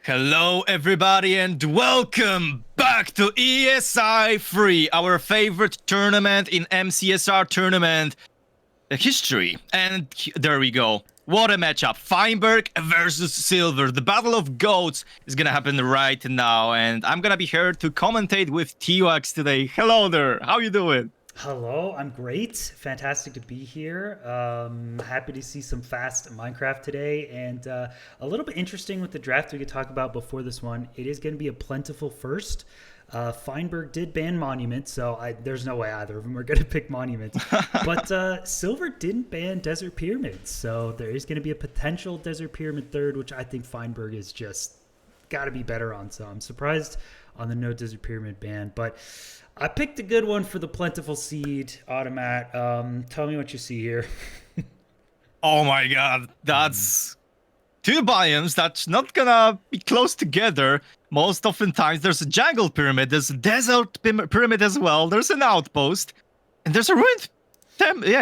Hello, everybody, and welcome back to ESI3, our favorite tournament in MCSR tournament history. And there we go. What a matchup. Feinberg versus Silver. The Battle of Goats is gonna happen right now, and I'm gonna be here to commentate with T-Wax today. Hello there. How you doing? Hello, I'm great. Fantastic to be here. Happy to see some fast Minecraft today, and a little bit interesting with the draft we could talk about before this one. It is going to be a plentiful first. Feinberg did ban Monument, so there's no way either of them are going to pick Monument. But Silver didn't ban Desert Pyramids, so there is going to be a potential Desert Pyramid third, which I think Feinberg is just got to be better on. So I'm surprised on the no Desert Pyramid ban, but I picked a good one for the plentiful seed, Automat. Tell me what you see here. Oh my god, that's two biomes that's not gonna be close together. Most oftentimes there's a jungle pyramid, there's a desert pyramid as well, there's an outpost, and there's a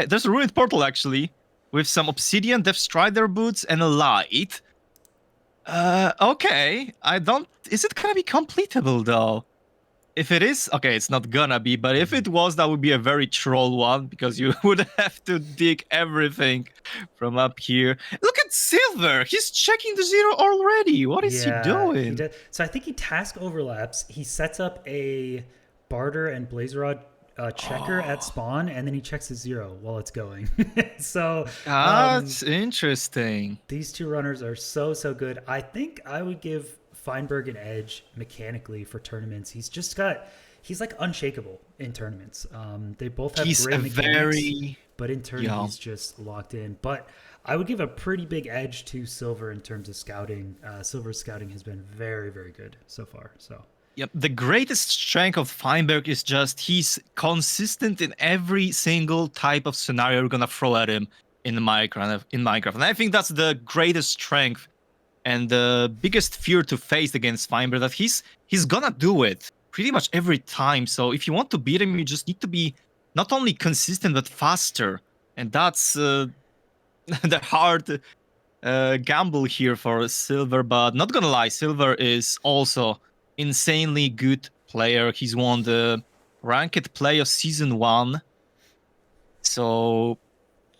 there's a ruined portal actually, with some obsidian, Death Strider boots, and a light. Okay, is it gonna be completable though? If it is, okay, it's not gonna be, but if it was, that would be a very troll one, because you would have to dig everything from up here. Look at Silver! He's checking the zero already! What is he doing? He does. So I think he task overlaps. He sets up a barter and blaze rod checker at spawn, and then he checks the zero while it's going. So that's interesting. These two runners are so good. I think I would give Feinberg an edge mechanically for tournaments. He's like unshakable in tournaments. They both have great mechanics, but in turn he's just locked in. But I would give a pretty big edge to Silver in terms of scouting. Silver's scouting has been very good so far. So yep, the greatest strength of Feinberg is just he's consistent in every single type of scenario you're gonna throw at him in Minecraft. And I think that's the greatest strength and the biggest fear to face against Feinberg, that he's gonna do it pretty much every time. So if you want to beat him, you just need to be not only consistent but faster, and that's the hard gamble here for Silver. But not gonna lie, Silver is also insanely good player. He's won the Ranked Play of Season 1. So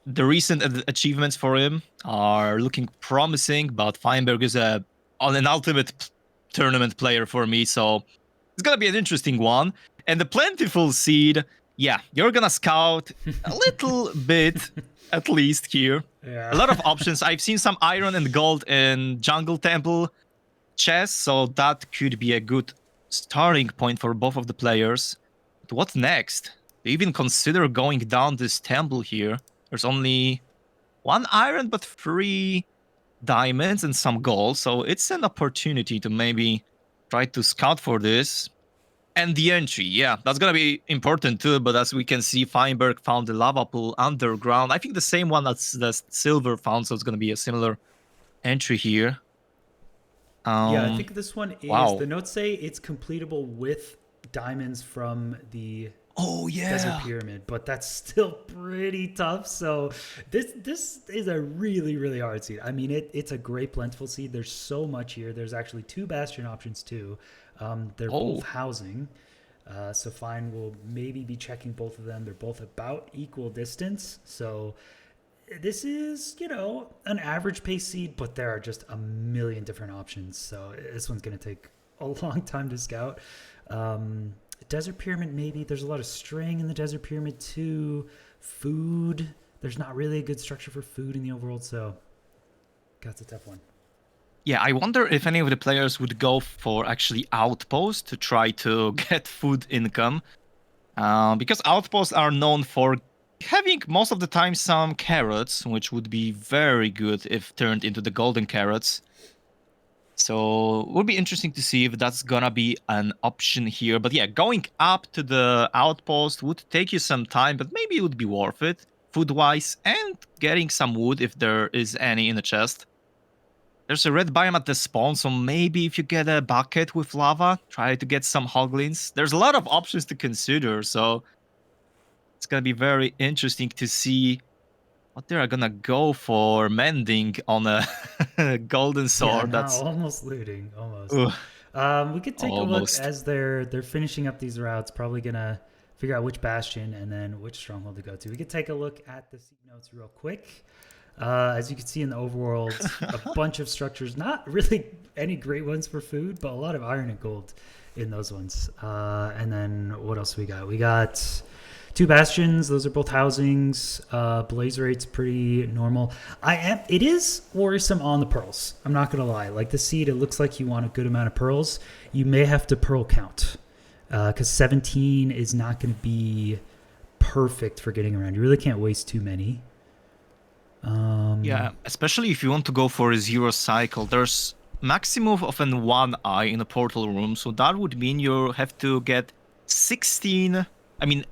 the recent achievements for him are looking promising, but Feinberg is an ultimate tournament player for me, so it's gonna be an interesting one. And the plentiful seed, yeah, you're gonna scout a little bit, at least here. Yeah. A lot of options. I've seen some iron and gold in Jungle Temple chests, so that could be a good starting point for both of the players. But what next? Do you even consider going down this temple here? There's only 1 iron, but 3 diamonds and some gold. So it's an opportunity to maybe try to scout for this. And the entry, yeah, that's going to be important too. But as we can see, Feinberg found the lava pool underground. I think the same one that Silver found, so it's going to be a similar entry here. Yeah, I think this one is, the notes say it's completable with diamonds from the Desert Pyramid, but that's still pretty tough. So this is a really hard seed. I mean, it's a great plentiful seed. There's so much here. There's actually 2 bastion options too. They're both housing. So Fine will maybe be checking both of them. They're both about equal distance. So this is, an average pace seed, but there are just a million different options. So this one's going to take a long time to scout. Desert Pyramid, maybe. There's a lot of string in the Desert Pyramid too. Food. There's not really a good structure for food in the overworld, so that's a tough one. Yeah, I wonder if any of the players would go for actually Outpost to try to get food income. Because Outposts are known for having most of the time some carrots, which would be very good if turned into the golden carrots. So it would be interesting to see if that's gonna be an option here. But yeah, going up to the outpost would take you some time, but maybe it would be worth it food-wise, and getting some wood if there is any in the chest. There's a red biome at the spawn, so maybe if you get a bucket with lava, try to get some hoglins. There's a lot of options to consider, so it's gonna be very interesting to see But they're gonna go for mending on a golden sword. Yeah, That's almost looting, almost. ugh, We could take a look almost. as they're finishing up these routes. Probably gonna figure out which bastion and then which stronghold to go to. We could take a look at the seat notes real quick. As you can see in the overworld, a bunch of structures, not really any great ones for food, but a lot of iron and gold in those ones. And then what else we got? We got 2 bastions. Those are both housings. Blaze rate's pretty normal. It is worrisome on the pearls. I'm not gonna lie. Like the seed, it looks like you want a good amount of pearls. You may have to pearl count because 17 is not going to be perfect for getting around. You really can't waste too many. Yeah, especially if you want to go for a 0 cycle. There's maximum of an 1 eye in a portal room, so that would mean you have to get 16. I mean,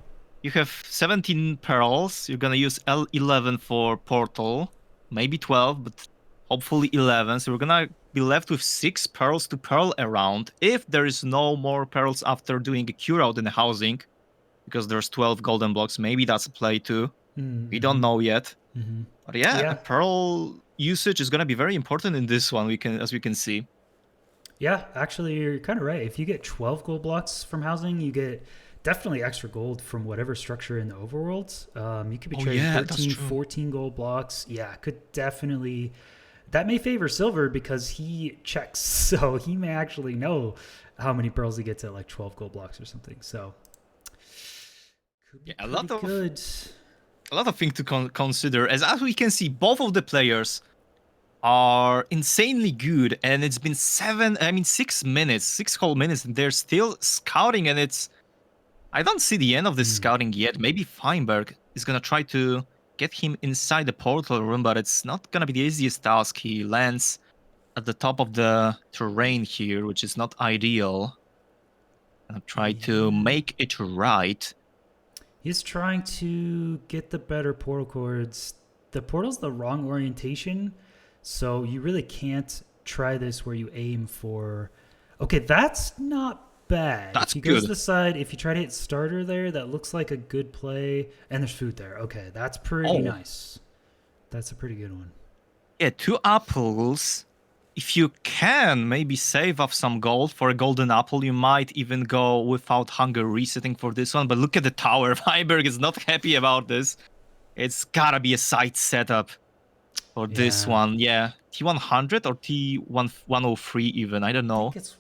you have 17 pearls. You're gonna use 11 for portal, maybe 12, but hopefully 11. So we're gonna be left with 6 pearls to pearl around if there is no more pearls after doing a cure out in the housing, because there's 12 golden blocks. Maybe that's a play too. Mm-hmm. We don't know yet. Mm-hmm. But yeah, pearl usage is gonna be very important in this one. As we can see. Yeah, actually, you're kind of right. If you get 12 gold blocks from housing, you get definitely extra gold from whatever structure in the overworld. You could be trading 13, 14 gold blocks. Yeah, could definitely. That may favor Silver because he checks, so he may actually know how many pearls he gets at like 12 gold blocks or something. So, could be good. A lot of things to consider. As we can see, both of the players are insanely good, and it's been 6 minutes, 6 whole minutes, and they're still scouting, and I don't see the end of this scouting yet. Maybe Feinberg is gonna try to get him inside the portal room, but it's not gonna be the easiest task. He lands at the top of the terrain here, which is not ideal. Gonna try to make it right. He's trying to get the better portal cords. The portal's the wrong orientation, so you really can't try this where you aim for... Okay, that's not bad. That's if he good. goes to the side, if you try to hit starter there, that looks like a good play. And there's food there. Okay, that's pretty nice. That's a pretty good one. Yeah, 2 apples. If you can maybe save up some gold for a golden apple, you might even go without hunger resetting for this one. But look at the tower. Feinberg is not happy about this. It's gotta be a side setup for this one. Yeah, T100 or T103 even. I don't know. I think it's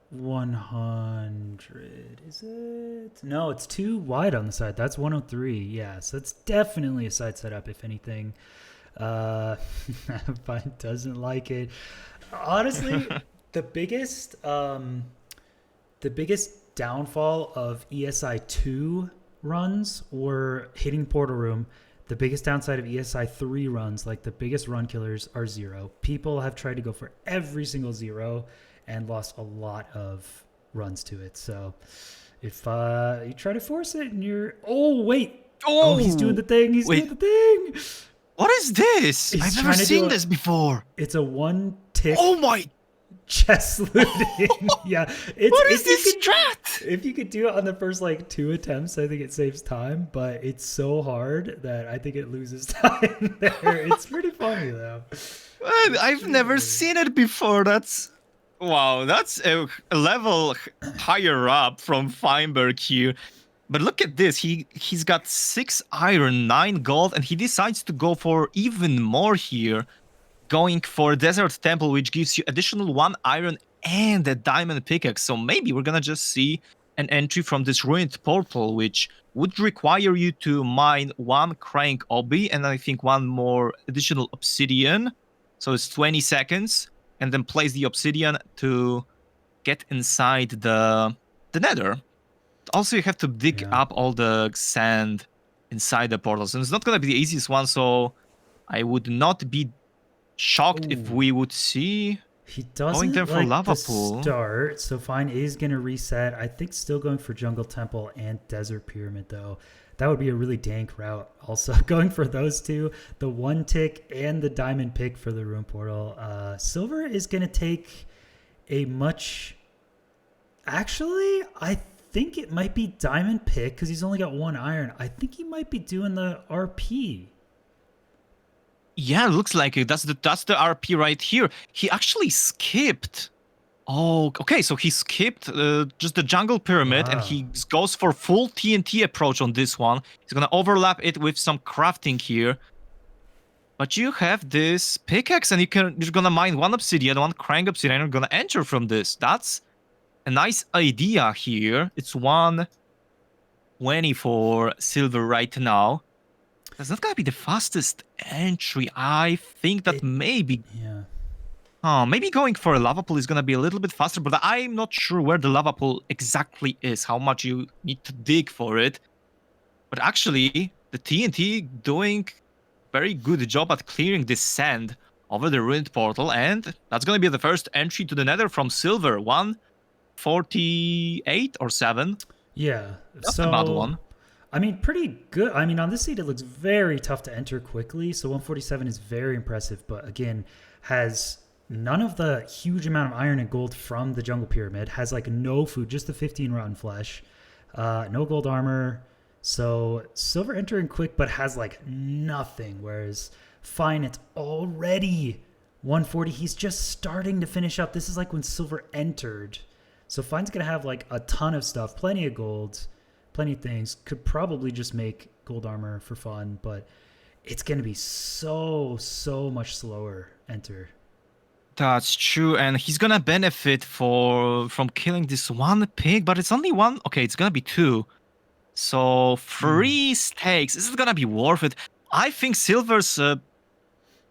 100. Is it? No, it's too wide on the side. That's 103. Yeah, so it's definitely a side setup, if anything. Fine doesn't like it. Honestly, the biggest downfall of ESI2 runs were hitting portal room. The biggest downside of ESI3 runs, like the biggest run killers, are 0. People have tried to go for every single 0 and lost a lot of runs to it. So if you try to force it and you're... Oh, wait. Oh, he's doing the thing. He's doing the thing. What is this? I've never seen this before. It's a 1-tick. Oh my! Chest looting. Yeah. What is this strat? If you could do it on the first 2 attempts, I think it saves time. But it's so hard that I think it loses time there. It's pretty funny though. I've never seen it before. That's wow. That's a level higher up from Feinberg here. But look at this, he's got 6 iron, 9 gold, and he decides to go for even more here, going for Desert Temple, which gives you additional 1 iron and a diamond pickaxe. So maybe we're gonna just see an entry from this ruined portal, which would require you to mine 1 crank obby, and I think 1 more additional obsidian. So it's 20 seconds, and then place the obsidian to get inside the nether. Also, you have to dig up all the sand inside the portals, and it's not gonna be the easiest one, so I would not be shocked if we would see he doesn't going there for like lava the pool. Start, so Fine is gonna reset. I think still going for Jungle Temple and Desert Pyramid though. That would be a really dank route. Also going for those 2, the 1-tick and the diamond pick for the ruin portal. Silver is gonna take a much. Actually, I think it might be diamond pick because he's only got 1 iron. I think he might be doing the RP. Yeah, looks like it. That's the RP right here. He actually skipped. Oh, okay. So he skipped just the jungle pyramid, and he goes for full TNT approach on this one. He's gonna overlap it with some crafting here. But you have this pickaxe, and you're gonna mine one obsidian, one crank obsidian, and you're gonna enter from this. That's a nice idea here. It's 120 for silver right now. That's not gonna be the fastest entry. I think that maybe. Yeah. Maybe going for a lava pool is gonna be a little bit faster, but I'm not sure where the lava pool exactly is, how much you need to dig for it. But actually, the TNT doing very good job at clearing this sand over the ruined portal, and that's gonna be the first entry to the nether from silver. 148 or 7. Yeah. That's a bad one. I mean, pretty good. I mean, on this seed, it looks very tough to enter quickly. So 147 is very impressive, but again, has none of the huge amount of iron and gold from the jungle pyramid, has like no food, just the 15 rotten flesh, no gold armor. So silver entering quick, but has like nothing. Whereas Fine, it's already 140. He's just starting to finish up. This is like when silver entered. So Fine's going to have like a ton of stuff, plenty of gold, plenty of things. Could probably just make gold armor for fun, but it's going to be so much slower enter. That's true, and he's gonna benefit from killing this one pig, but it's only one. Okay, it's gonna be 2. So 3 steaks. Is it gonna be worth it? I think Silver's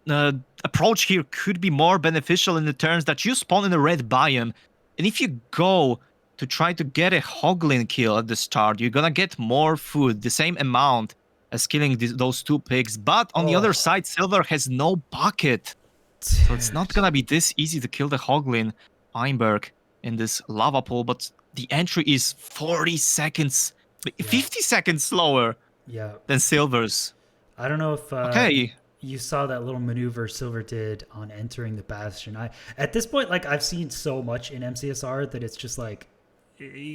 approach here could be more beneficial in the terms that you spawn in a red biome, and if you go to try to get a hoglin kill at the start, you're gonna get more food, the same amount as killing those 2 pigs. But on the other side, Silver has no bucket. So it's not gonna be this easy to kill the hoglin Feinberg in this lava pool, but the entry is 40 seconds, 50 seconds slower than Silver's. I don't know if you saw that little maneuver Silver did on entering the Bastion. At this point, like, I've seen so much in MCSR that it's just like,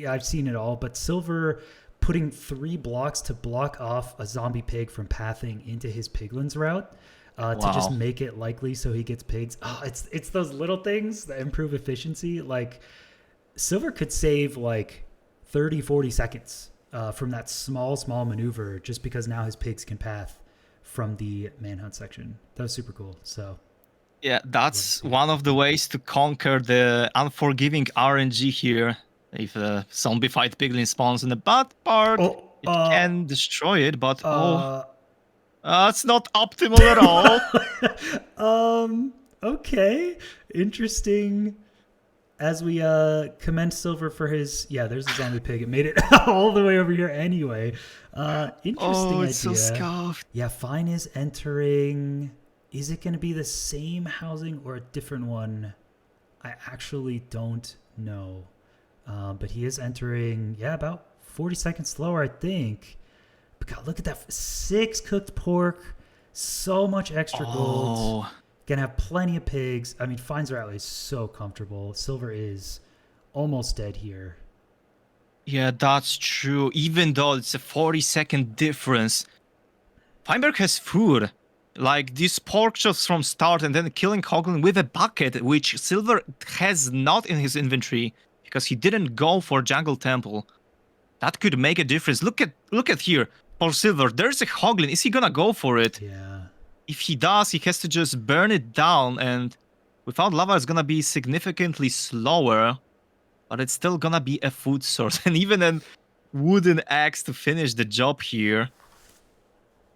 I've seen it all, but Silver putting 3 blocks to block off a zombie pig from pathing into his piglin's route. To just make it likely so he gets pigs. Oh, it's those little things that improve efficiency. Like, Silver could save like 30, 40 seconds from that small maneuver just because now his pigs can path from the manhunt section. That was super cool. So yeah, that's one of the ways to conquer the unforgiving RNG here. If a zombified piglin spawns in the bad part, it can destroy it, but it's not optimal at all. Okay. Interesting. As we commend Silver for his... Yeah, there's a zombie pig. It made it all the way over here anyway. Interesting it's idea. So scuffed. Yeah, Fine is entering... Is it going to be the same housing or a different one? I actually don't know. But he is entering, about 40 seconds slower, I think. But God, look at that. 6 cooked pork. So much extra gold. Gonna have plenty of pigs. I mean, Fine's outlay is so comfortable. Silver is almost dead here. Yeah, that's true. Even though it's a 40-second difference, Feinberg has food. Like these pork chops from start and then killing Hoglin with a bucket, which Silver has not in his inventory because he didn't go for Jungle Temple. That could make a difference. Look at here. For Silver, there's a Hoglin. Is he gonna go for it? Yeah. If he does, he has to just burn it down, and without lava, it's gonna be significantly slower, but it's still gonna be a food source, and even a wooden axe to finish the job here.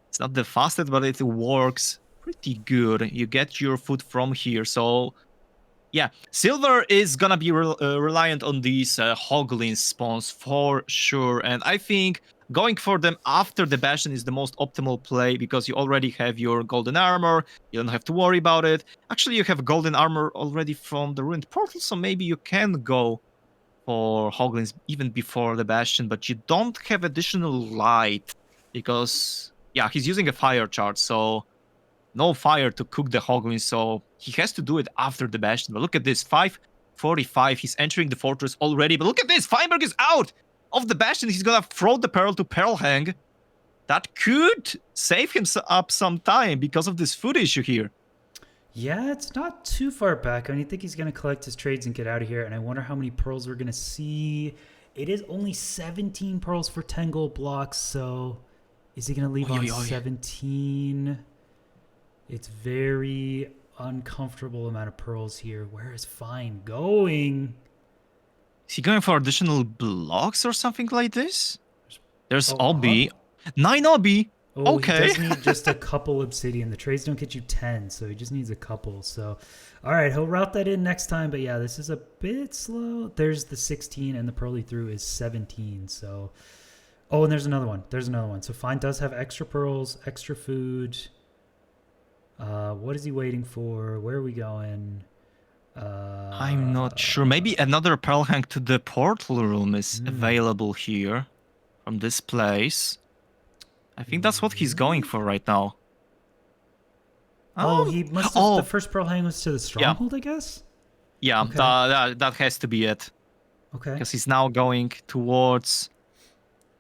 It's not the fastest, but it works pretty good. You get your food from here, so yeah, Silver is gonna be reliant on these Hoglin spawns for sure, and I think going for them after the Bastion is the most optimal play because you already have your golden armor, you don't have to worry about it. Actually, you have golden armor already from the ruined portal, so maybe you can go for Hoglins even before the Bastion, but you don't have additional light because, yeah, he's using a fire charge, so no fire to cook the Hoglins, so he has to do it after the Bastion. But look at this, 5:45, he's entering the fortress already, but look at this, Feinberg is out of the Bastion. He's gonna throw the Pearl to Pearl Hang. that could save him up some time because of this food issue here. Yeah, it's not too far back. I think he's going to collect his trades and get out of here. And I wonder how many pearls we're going to see. It is only 17 pearls for 10 gold blocks. So is he going to leave on 17? It's very uncomfortable amount of pearls here. Where is Fine going? Is he going for additional blocks or something like this? There's Obby. 9 Obby. Oh, okay. He does need just a couple obsidian. The trades don't get you 10, so he just needs a couple. So, all right, he'll route that in next time. But yeah, this is a bit slow. There's the 16, and the pearl he threw is 17. So, oh, and there's another one. So Fine does have extra pearls, extra food. What is he waiting for? Where are we going? I'm not sure. Maybe another pearl hang to the portal room is available here from this place. I think that's what he's going for right now. Oh, he must have... The first pearl hang was to the stronghold, I guess? Yeah, okay. That has to be it. Okay. Because he's now going towards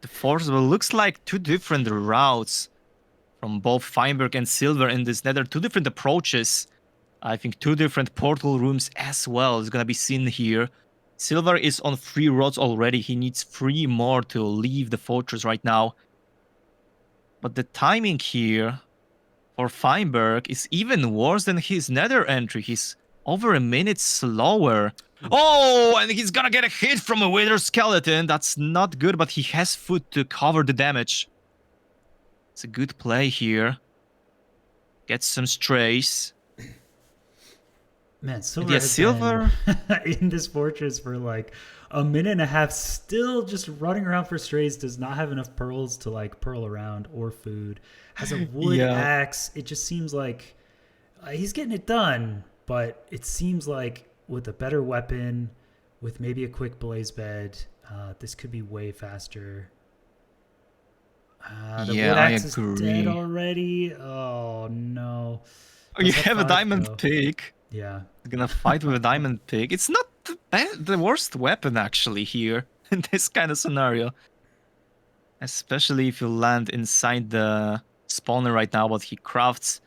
the force. Well, looks like two different routes from both Feinberg and Silver in this nether. Two different approaches. I think two different portal rooms as well is going to be seen here. Silver is on 3 rods already. He needs 3 more to leave the fortress right now. But the timing here for Feinberg is even worse than his nether entry. He's over a minute slower. Oh, and he's gonna get a hit from a wither skeleton. That's not good, but he has food to cover the damage. It's a good play here. Get some strays. Man, Silver in this fortress for like a minute and a half, still just running around for strays, does not have enough pearls to like pearl around or food. Has a wood axe. It just seems like he's getting it done, but it seems like with a better weapon, with maybe a quick blaze bed, this could be way faster. The wood axe is dead already. Oh no. Oh, you have a diamond pick. Yeah. Gonna fight with a diamond pick. It's not the worst weapon actually here in this kind of scenario. Especially if you land inside the spawner right now, but he crafts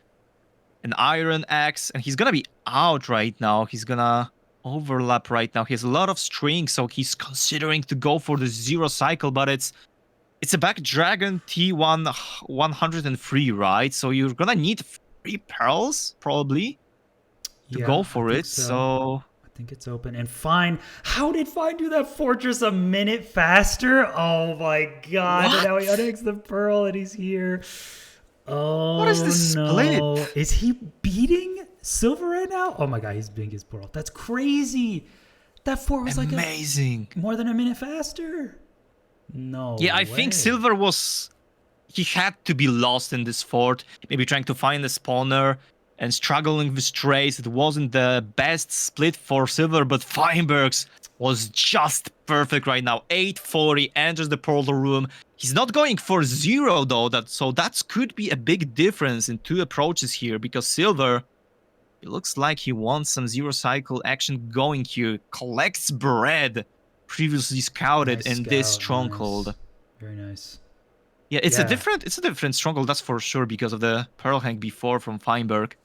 an iron axe and he's gonna be out right now. He's gonna overlap right now. He has a lot of strings, so he's considering to go for the 0 cycle, but it's a back dragon T1 103, right? So you're gonna need 3 pearls probably to go for it. So I think it's open. And Fine, how did Fine do that fortress a minute faster? Oh my god. What? And now he unexes the pearl and he's here. Oh, what is this split? Is he beating Silver right now? Oh my god, he's beating his pearl. That's crazy. That fort was amazing. More than a minute faster. No Yeah, I way. think Silver was... He had to be lost in this fort. Maybe trying to find a spawner and struggling with strays. It wasn't the best split for Silver, but Feinberg's was just perfect right now. 840 enters the portal room. He's not going for 0 though, so that could be a big difference in 2 approaches here, because Silver, it looks like he wants some 0 cycle action going here. Collects bread, previously scouted in this stronghold. Nice. Very nice. Yeah, it's a different stronghold, that's for sure, because of the pearl hang before from Feinberg.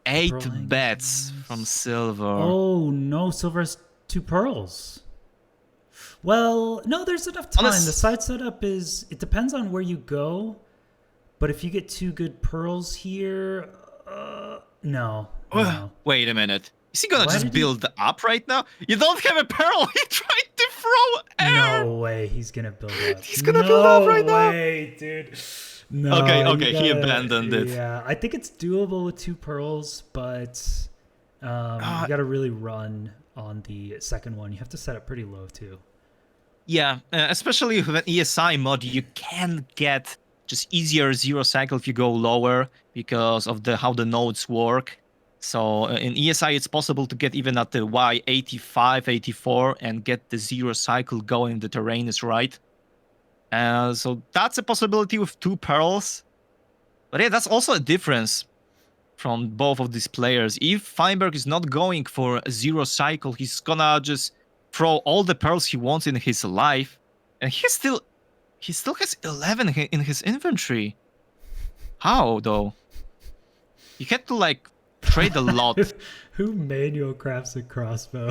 8 bets from Silver. Oh no, Silver has 2 pearls. Well, no, there's enough time. The side setup is, it depends on where you go, but if you get 2 good pearls here, no. Wait a minute. Is he gonna just build up right now? You don't have a pearl. He tried to throw air. No way. He's gonna build up. He's gonna build up right now. No way, dude. No. Okay. He abandoned it. Yeah, I think it's doable with 2 pearls, but you gotta really run on the second one. You have to set up pretty low too. Yeah, especially with an ESI mod, you can get just easier 0 cycle if you go lower because of how the nodes work. So in ESI, it's possible to get even at the Y85, 84 and get the 0 cycle going if the terrain is right. So that's a possibility with 2 pearls. But yeah, that's also a difference from both of these players. If Feinberg is not going for a 0 cycle, he's gonna just throw all the pearls he wants in his life. And he's still He still has 11 in his inventory. How, though? You had to, like, trade a lot. Who manual crafts a crossbow?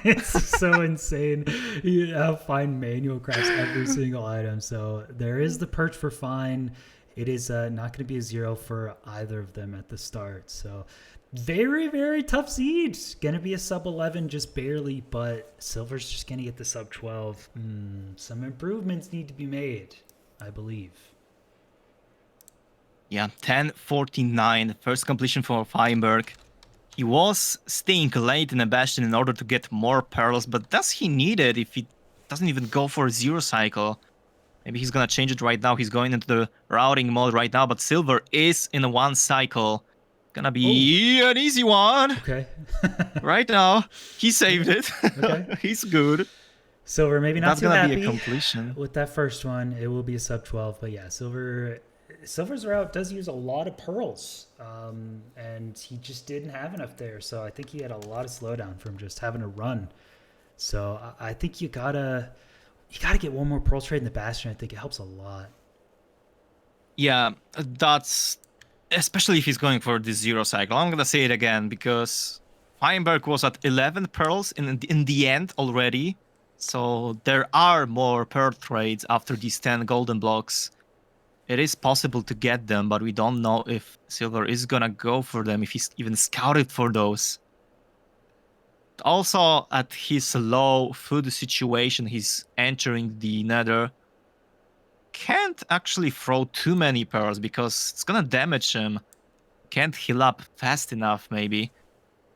It's so insane. You have Fine manual crafts every single item. So there is the perch for Fine. It is not going to be a 0 for either of them at the start. So very, very tough siege. Going to be a sub 11 just barely, but Silver's just going to get the sub 12. Some improvements need to be made, I believe. Yeah, 10:49, first completion for Feinberg. He was staying late in a Bastion in order to get more pearls, but does he need it if he doesn't even go for a 0 cycle? Maybe he's gonna change it right now. He's going into the routing mode right now, but Silver is in a 1 cycle. Gonna be an easy one. Okay. Right now, he saved it. Okay. He's good. Silver, maybe not That's too gonna happy be a completion. with that first one. It will be a sub 12, but yeah, Silver's route does use a lot of pearls, and he just didn't have enough there. So I think he had a lot of slowdown from just having to run. So I think you gotta get one more pearl trade in the Bastion. I think it helps a lot. Yeah, that's especially if he's going for the 0 cycle. I'm gonna say it again because Feinberg was at 11 pearls in the end already. So there are more pearl trades after these 10 golden blocks. It is possible to get them, but we don't know if Silver is gonna go for them, if he's even scouted for those. Also, at his low food situation, he's entering the Nether. Can't actually throw too many pearls because it's gonna damage him. Can't heal up fast enough, maybe.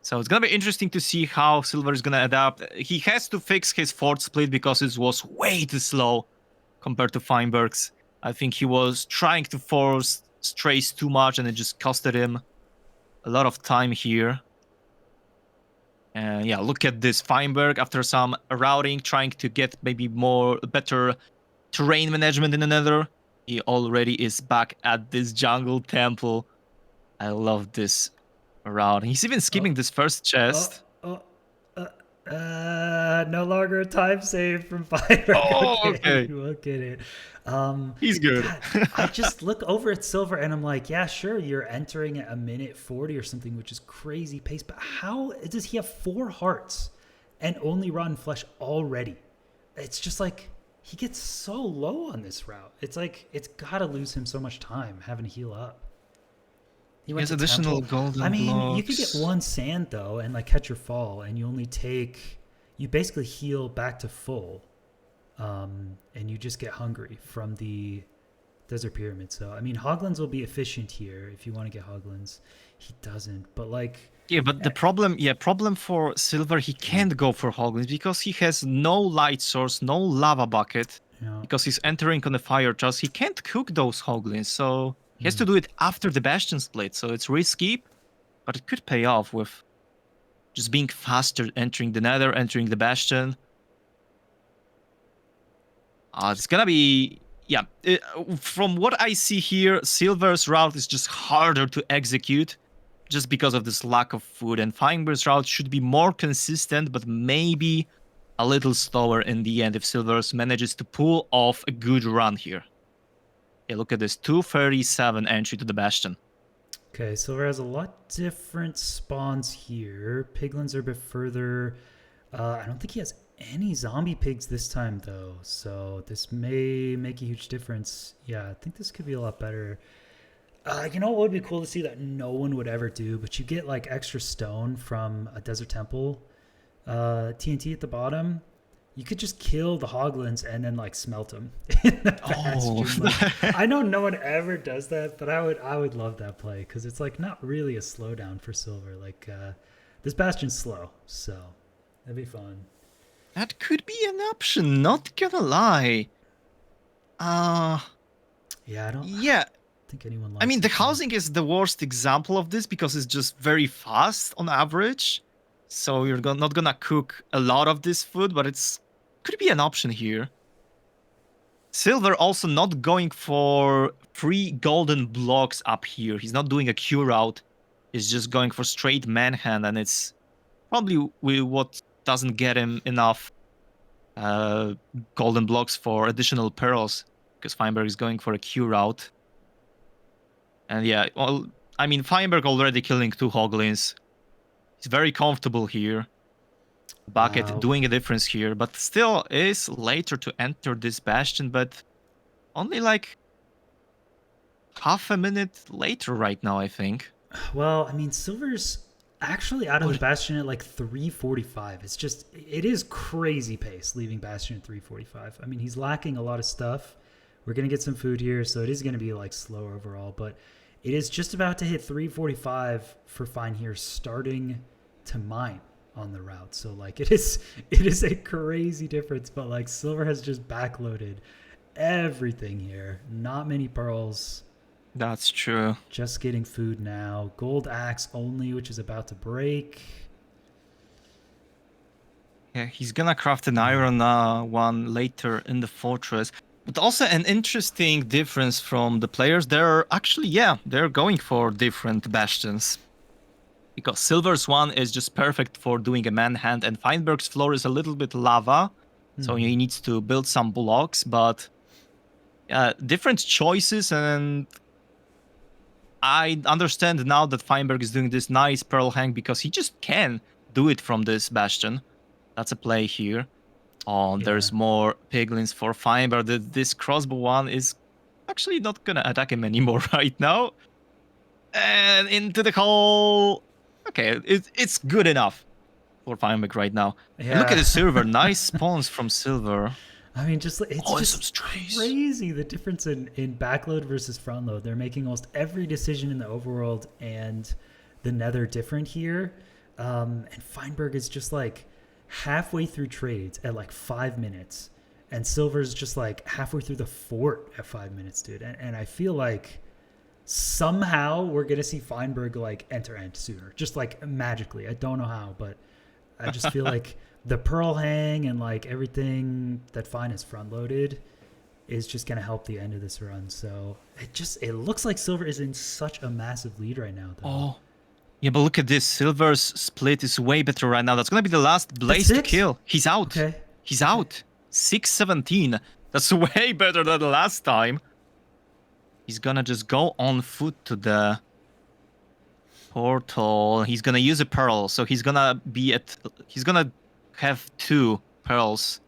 So it's gonna be interesting to see how Silver is gonna adapt. He has to fix his fort split because it was way too slow compared to Feinberg's. I think he was trying to force strays too much and it just costed him a lot of time here. And yeah, look at this. Feinberg, after some routing, trying to get maybe better terrain management in the Nether. He already is back at this jungle temple. I love this route. He's even skipping this first chest. No longer a time save from Feinberg. Okay. Look at it. He's good. God, I just look over at Silver and I'm like, yeah, sure, you're entering at a minute 40 or something, which is crazy pace. But how does he have 4 hearts and only rotten flesh already? It's just like he gets so low on this route. It's like it's got to lose him so much time having to heal up. He has additional golden blocks. You could get 1 sand though and like catch your fall, and you basically heal back to full, and you just get hungry from the desert pyramid. So I mean, Hoglins will be efficient here if you want to get Hoglins. He doesn't, but like. Yeah, but the problem for Silver, he can't go for Hoglins because he has no light source, no lava bucket, because he's entering on the fire chest. He can't cook those Hoglins, so he has to do it after the Bastion split. So it's risky, but it could pay off with just being faster, entering the Nether, entering the Bastion. It's gonna be, from what I see here, Silver's route is just harder to execute just because of this lack of food, and Feinberg's route should be more consistent, but maybe a little slower in the end if Silver's manages to pull off a good run here. Okay, look at this, 237 entry to the Bastion. Okay, Silver has a lot different spawns here. Piglins are a bit further. I don't think he has any zombie pigs this time, though, so this may make a huge difference. Yeah, I think this could be a lot better. You know what would be cool to see that no one would ever do, but you get like extra stone from a desert temple, TNT at the bottom. You could just kill the Hoglins and then like smelt them in the Bastion. Like, I know no one ever does that, but I would love that play because it's like not really a slowdown for Silver. Like this Bastion's slow, so that'd be fun. That could be an option. Not gonna lie. Yeah, I don't. Yeah. Think anyone likes. I mean, the housing is the worst example of this because it's just very fast on average. So you're not gonna cook a lot of this food, but it's could be an option here. Silver also not going for 3 golden blocks up here. He's not doing a Q route. He's just going for straight manhand, and it's probably what doesn't get him enough golden blocks for additional pearls. because Feinberg is going for a Q route. And yeah, well, I mean, Feinberg already killing 2 Hoglins. He's very comfortable here. Bucket doing a difference here, but still is later to enter this Bastion, but only like half a minute later right now, I think. Well, I mean, Silver's actually out of the Bastion at like 3:45. It is crazy pace leaving Bastion at 3:45. I mean, he's lacking a lot of stuff. We're going to get some food here, so it is going to be like slow overall, but it is just about to hit 3:45 for Fine here, starting to mine on the route. So like it is a crazy difference, but like Silver has just backloaded everything here. Not many pearls. That's true. Just getting food now. Gold axe only, which is about to break. Yeah, he's gonna craft an iron one later in the fortress. But also an interesting difference from the players. They're actually, they're going for different bastions. Because Silver's one is just perfect for doing a manhunt, and Feinberg's floor is a little bit lava. So he needs to build some blocks, but different choices, and I understand now that Feinberg is doing this nice pearl hang because he just can do it from this bastion. That's a play here. Oh, there's more piglins for Feinberg. This crossbow one is actually not gonna attack him anymore right now. And into the hole. Okay, it's good enough for Feinberg right now. Yeah. And look at the Silver. Nice spawns from Silver. I mean, it's just crazy the difference in backload versus front load. They're making almost every decision in the overworld and the nether different here. And Feinberg is just like halfway through trades at like 5 minutes. And Silver's just like halfway through the fort at 5 minutes, dude. And I feel like somehow we're going to see Feinberg like enter end sooner. Just like magically. I don't know how, but I just feel like the pearl hang and like everything that Fine is front loaded is just going to help the end of this run. So it looks like Silver is in such a massive lead right now, though. Oh, yeah, but look at this. Silver's split is way better right now. That's going to be the last Blaze to kill. He's out. Okay. He's out. 6-17. That's way better than the last time. He's going to just go on foot to the portal. He's going to use a pearl. So he's going to have 2 pearls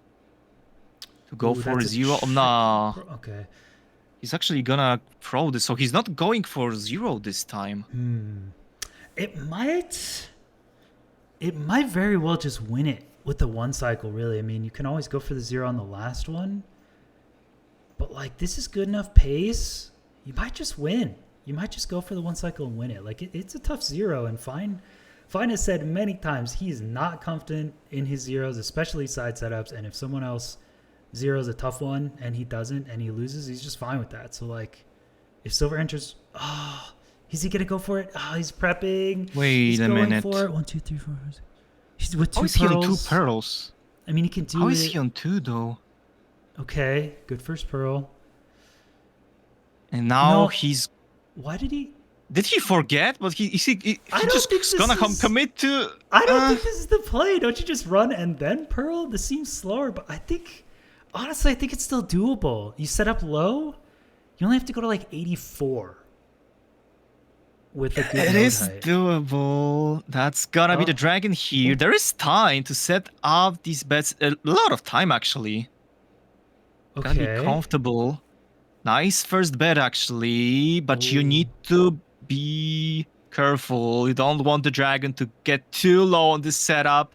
to go for 0. Oh, no. Okay. He's actually gonna throw this, so he's not going for 0 this time. It might very well just win it with the 1 cycle, really. I mean, you can always go for the 0 on the last one, but like this is good enough pace. You might just win. You might just go for the 1 cycle and win it. Like it's a tough 0, and Fine has said many times he is not confident in his 0s, especially side setups. And if someone else 0's a tough one and he doesn't and he loses, he's just fine with that. So like, if Silver enters, is he gonna go for it? Oh, he's prepping. Wait a minute. For it. 1, 2, 3, 4. He's with 2 pearls. How is he on 2 pearls? I mean, he can do it. How is he on 2 though? Okay, good first pearl. And now he's. Why did he? Did he forget? But he just gonna commit to. I don't think this is the play. Don't you just run and then pearl? This seems slower, but honestly, I think it's still doable. You set up low, you only have to go to like 84 with a good It is height. doable. That's gonna be the dragon here. There is time to set up these bets. A lot of time, actually. Okay. Gotta be comfortable. Nice first bet, actually. But you need to be careful. You don't want the dragon to get too low on this setup.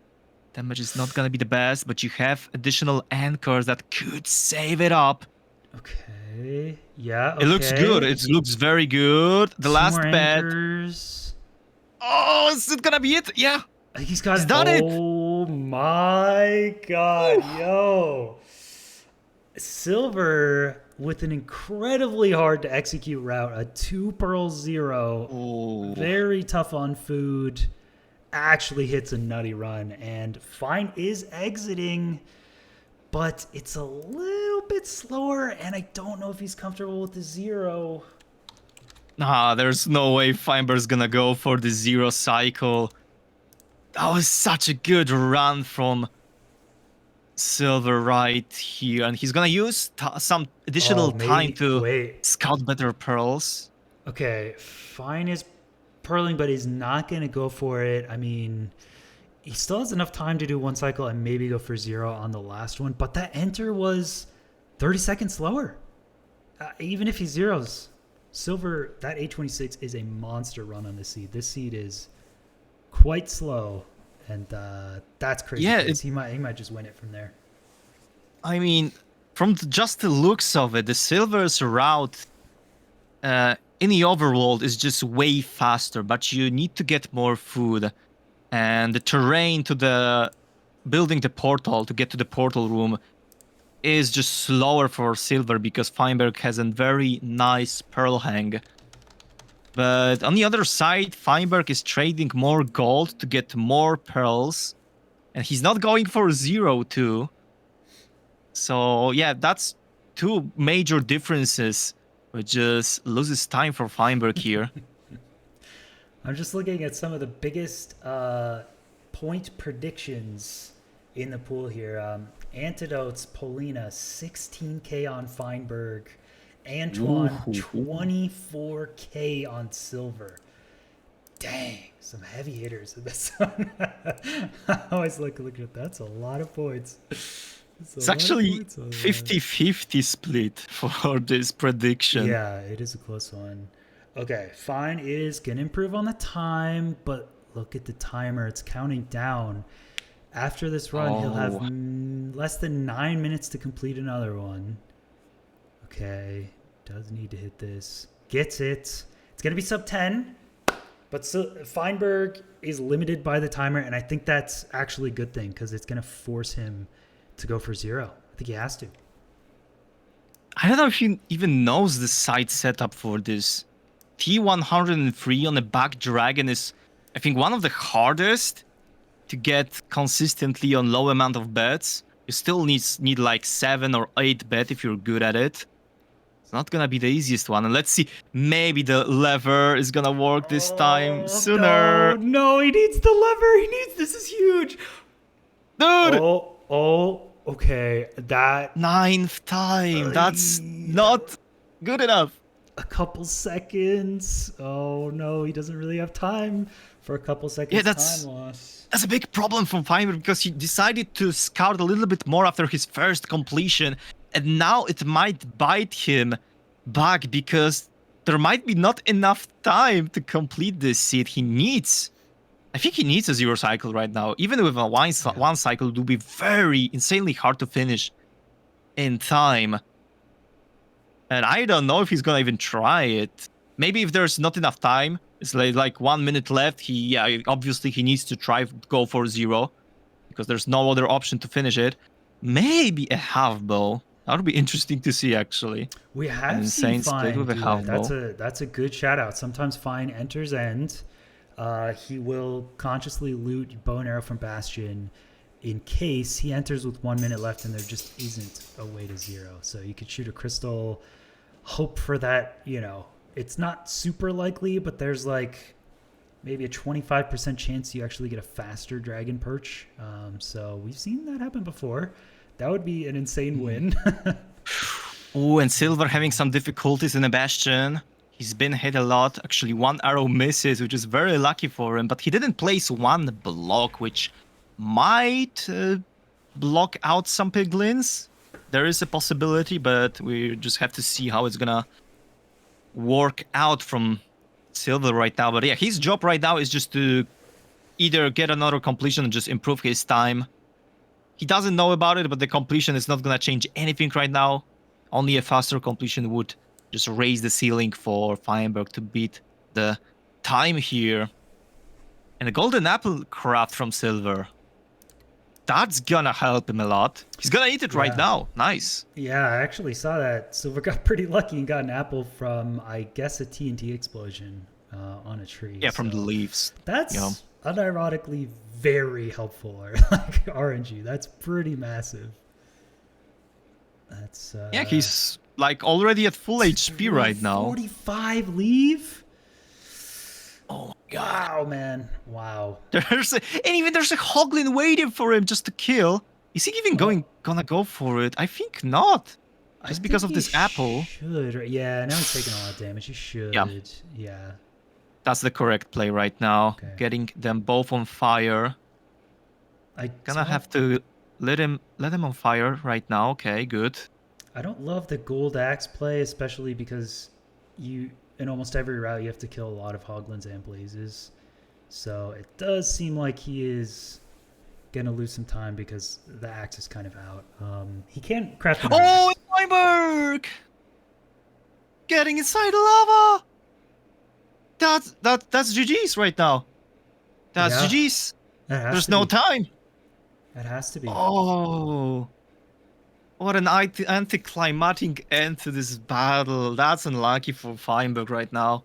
Damage is not gonna be the best, but you have additional anchors that could save it up. Okay. Yeah. Okay. It looks good. It looks very good. The last bet. Anchors. Oh, is it gonna be it? Yeah. He's got done it. Oh my god, yo. Silver with an incredibly hard to execute route, a 2 pearl 0. Oh. Very tough on food. Actually hits a nutty run, and Fine is exiting, but it's a little bit slower, and I don't know if he's comfortable with the 0. Nah, there's no way Feinberg's gonna go for the 0 cycle. That was such a good run from Silver right here, and he's gonna use some additional time to scout better pearls. Okay, Fine is pearling, but he's not gonna go for it. I mean, he still has enough time to do one cycle and maybe go for 0 on the last one, but that enter was 30 seconds slower. Even if he zeros, Silver, that 826 is a monster run on this seed. This seed is quite slow, and that's crazy. Yeah, he might just win it from there. I mean, from just the looks of it, the Silver's route in the overworld is just way faster, but you need to get more food. And the terrain to the building the portal to get to the portal room is just slower for Silver because Feinberg has a very nice pearl hang. But on the other side, Feinberg is trading more gold to get more pearls. And he's not going for 0 too. So yeah, that's two major differences, which just loses time for Feinberg here. I'm just looking at some of the biggest point predictions in the pool here. Antidotes, Polina, 16K on Feinberg. Antoine, 24K on Silver. Dang, some heavy hitters in this one. I always look at that. That's a lot of points. It's actually 50-50 split for this prediction. Yeah, it is a close one. Okay, Fine is going to improve on the time, but look at the timer. It's counting down. After this run, he'll have less than 9 minutes to complete another one. Okay, does need to hit this. Gets it. It's going to be sub 10, but Feinberg is limited by the timer, and I think that's actually a good thing because it's going to force him to go for 0. I think he has to. I don't know if he even knows the site setup for this. T103 on the back dragon is, I think, one of the hardest to get consistently on low amount of bets. You still need like 7 or 8 bet if you're good at it. It's not gonna be the easiest one. And let's see, maybe the lever is gonna work this time sooner. No, he needs the lever. This is huge. Dude! Okay. That 9th time. That's not good enough. A couple seconds. Oh no, he doesn't really have time for a couple seconds time loss. That's a big problem for Feinberg because he decided to scout a little bit more after his first completion, and now it might bite him back because there might be not enough time to complete this seed. I think he needs a 0 cycle right now. Even with a one cycle, it will be very insanely hard to finish in time. And I don't know if he's gonna even try it. Maybe if there's not enough time, it's like 1 minute left. Obviously he needs to try to go for 0 because there's no other option to finish it. Maybe a half bow. That would be interesting to see, actually. We have seen Fine with a half bow. That's a good shout out. Sometimes Fine enters end. He will consciously loot bow and arrow from Bastion in case he enters with 1 minute left and there just isn't a way to 0. So you could shoot a crystal, hope for that, it's not super likely, but there's like maybe a 25% chance you actually get a faster dragon perch. So we've seen that happen before. That would be an insane win. Oh, and Silver having some difficulties in a Bastion. He's been hit a lot. Actually, 1 arrow misses, which is very lucky for him. But he didn't place 1 block, which might block out some piglins. There is a possibility, but we just have to see how it's gonna work out from Silver right now. But yeah, his job right now is just to either get another completion and just improve his time. He doesn't know about it, but the completion is not gonna change anything right now. Only a faster completion would just raise the ceiling for Feinberg to beat the time here. And a golden apple craft from Silver. That's gonna help him a lot. He's gonna eat it right now. Nice. Yeah, I actually saw that. Silver got pretty lucky and got an apple from, I guess, a TNT explosion on a tree. Yeah, from the leaves. That's unironically very helpful. Like RNG. That's pretty massive. That's yeah, he's like already at full HP right now. 45 leave? Oh my god. Wow, man. Wow. There's a Hoglin waiting for him just to kill. Is he even gonna go for it? I think not. Just because of this apple. Should. Yeah, now he's taking a lot of damage. He should. Yeah. That's the correct play right now. Okay. Getting them both on fire. Gonna have to let him on fire right now. Okay, good. I don't love the gold axe play, especially because in almost every route you have to kill a lot of hoglins and blazes. So it does seem like he is gonna lose some time because the axe is kind of out. He can't craft. Oh, Feinberg! Getting inside the lava. That's GG's right now. That's GG's. There's no time. That has to be. Oh, what an anticlimactic end to this battle. That's unlucky for Feinberg right now.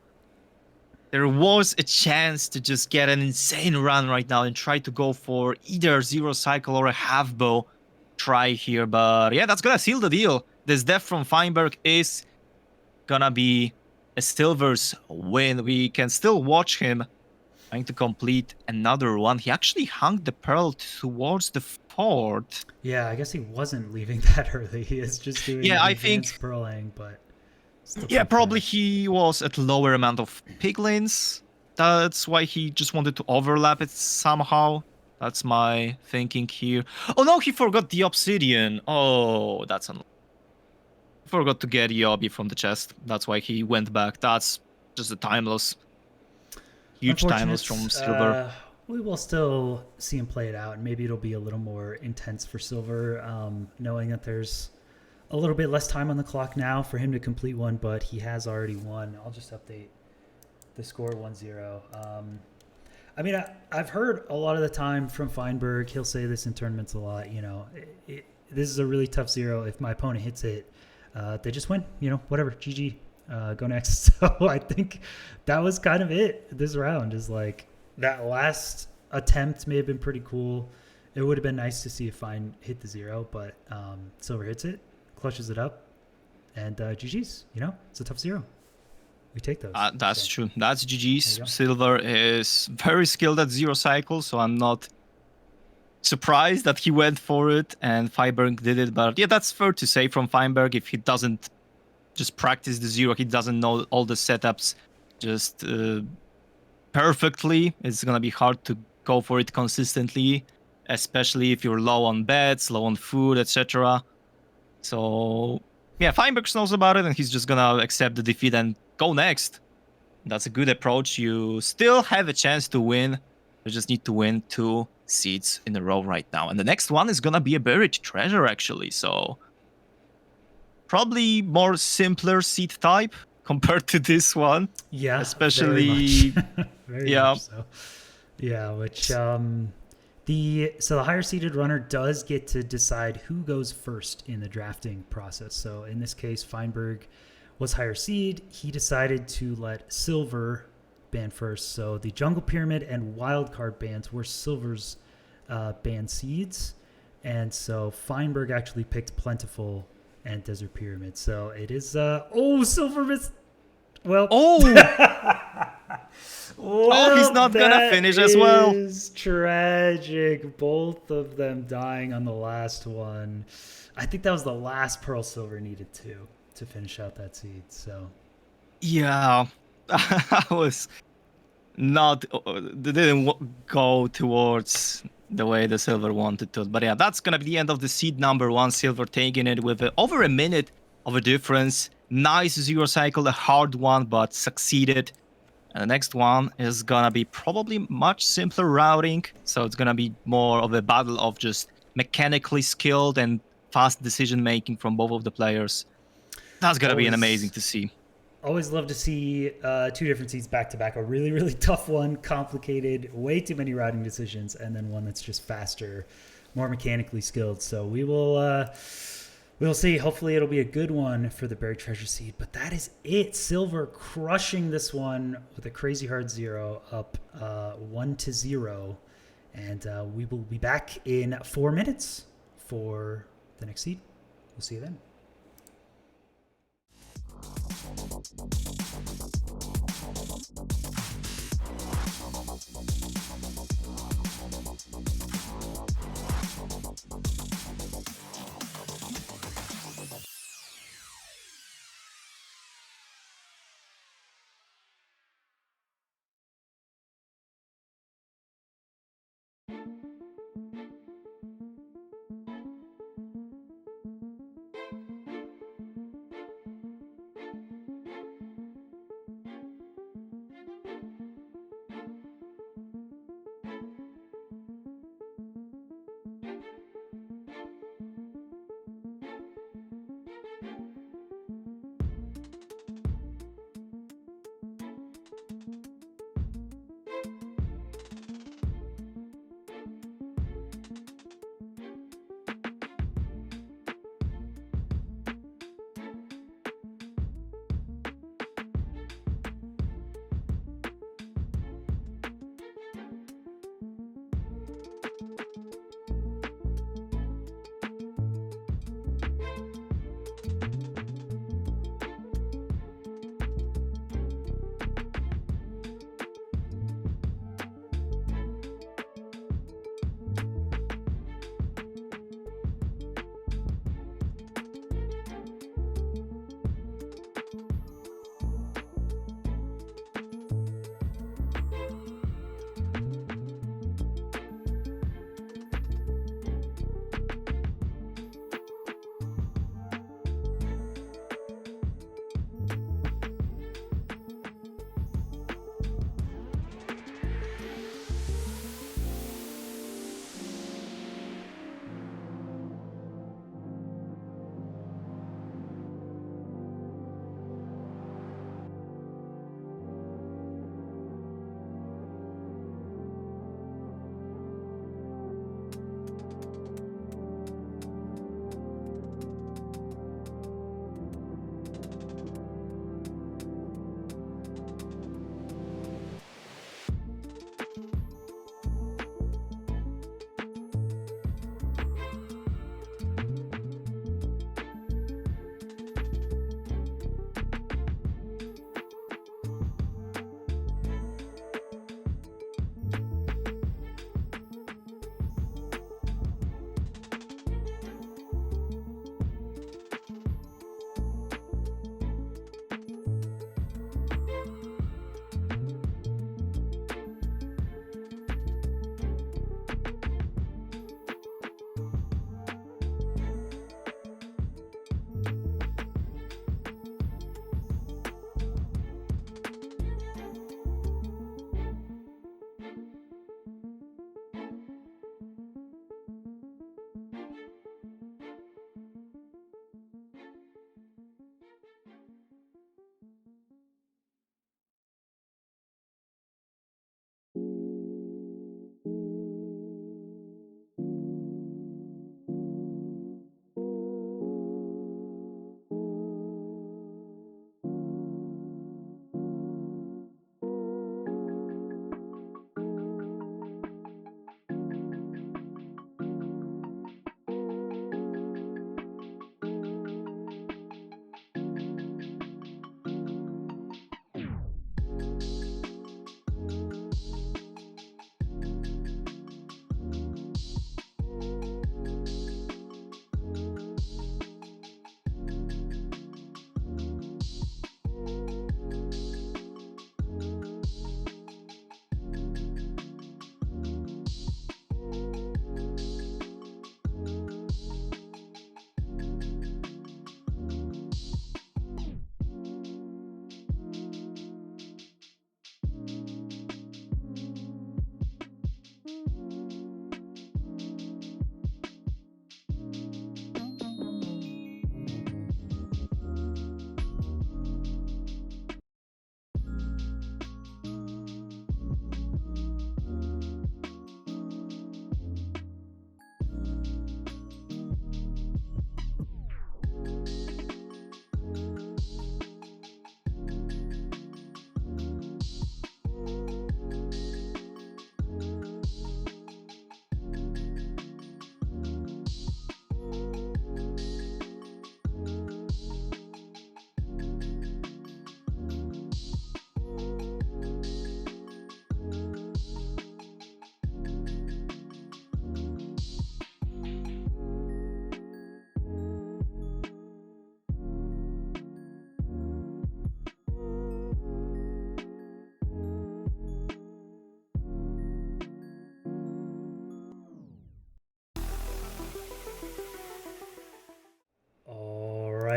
There was a chance to just get an insane run right now and try to go for either zero cycle or a half bow try here. But yeah, that's gonna seal the deal. This death from Feinberg is gonna be a Silver's win. We can still watch him trying to complete another one. He actually hung the pearl towards the fort. Yeah, I guess he wasn't leaving that early. He is just doing I think pearling, but yeah, probably he was at lower amount of piglins. That's why he just wanted to overlap it somehow. That's my thinking here. Oh no, he forgot the obsidian. Oh, that's unlucky. Forgot to get Yobi from the chest. That's why he went back. That's just a time loss. Huge time loss from Silver. We will still see him play it out, and maybe it'll be a little more intense for Silver, knowing that there's a little bit less time on the clock now for him to complete one, but he has already won. I'll just update the score 1-0. I mean, I've heard a lot of the time from Feinberg, he'll say this in tournaments a lot, you know, this is a really tough zero. If my opponent hits it, they just win, you know, whatever, GG, go next. So I think that was kind of it this round, is like that last attempt may have been pretty cool. It would have been nice to see if Fine hit the zero, but Silver hits it, clutches it up, and GG's, you know, it's a tough zero. We take those. That's true. That's GG's. Silver is very skilled at zero cycle, so I'm not surprised that he went for it and Feinberg did it. But yeah, that's fair to say from Feinberg. If he doesn't just practice the zero, he doesn't know all the setups just perfectly, it's going to be hard to go for it consistently, especially if you're low on beds, low on food, etc. So yeah, Feinberg knows about it and he's just going to accept the defeat and go next. That's a good approach. You still have a chance to win. You just need to win 2 seeds in a row right now. And the next one is going to be a buried treasure, actually. So probably more simpler seed type compared to this one. Yeah. Especially... very much so. Yeah, which... So the higher seeded runner does get to decide who goes first in the drafting process. So in this case, Feinberg was higher seed. He decided to let Silver ban first. So the Jungle Pyramid and Wildcard bans were Silver's ban seeds. And so Feinberg actually picked Plentiful and Desert Pyramid. So it is... Silver missed... Well... Well, he's not gonna finish as well. Is tragic. Both of them dying on the last one. I think that was the last Pearl Silver needed to finish out that seed. So yeah, I was not. They didn't go towards the way the Silver wanted to. But yeah, that's gonna be the end of the seed number 1. Silver taking it with over a minute of a difference. Nice zero cycle, a hard one, but succeeded. And the next one is gonna be probably much simpler routing, so it's gonna be more of a battle of just mechanically skilled and fast decision making from both of the players. That's gonna be amazing to see. Always love to see 2 different seeds back to back. A really, really tough one, complicated, way too many routing decisions, and then one that's just faster, more mechanically skilled. So we'll see. Hopefully it'll be a good one for the buried treasure seed. But that is it. Silver crushing this one with a crazy hard zero, up 1-0. And we will be back in 4 minutes for the next seed. We'll see you then.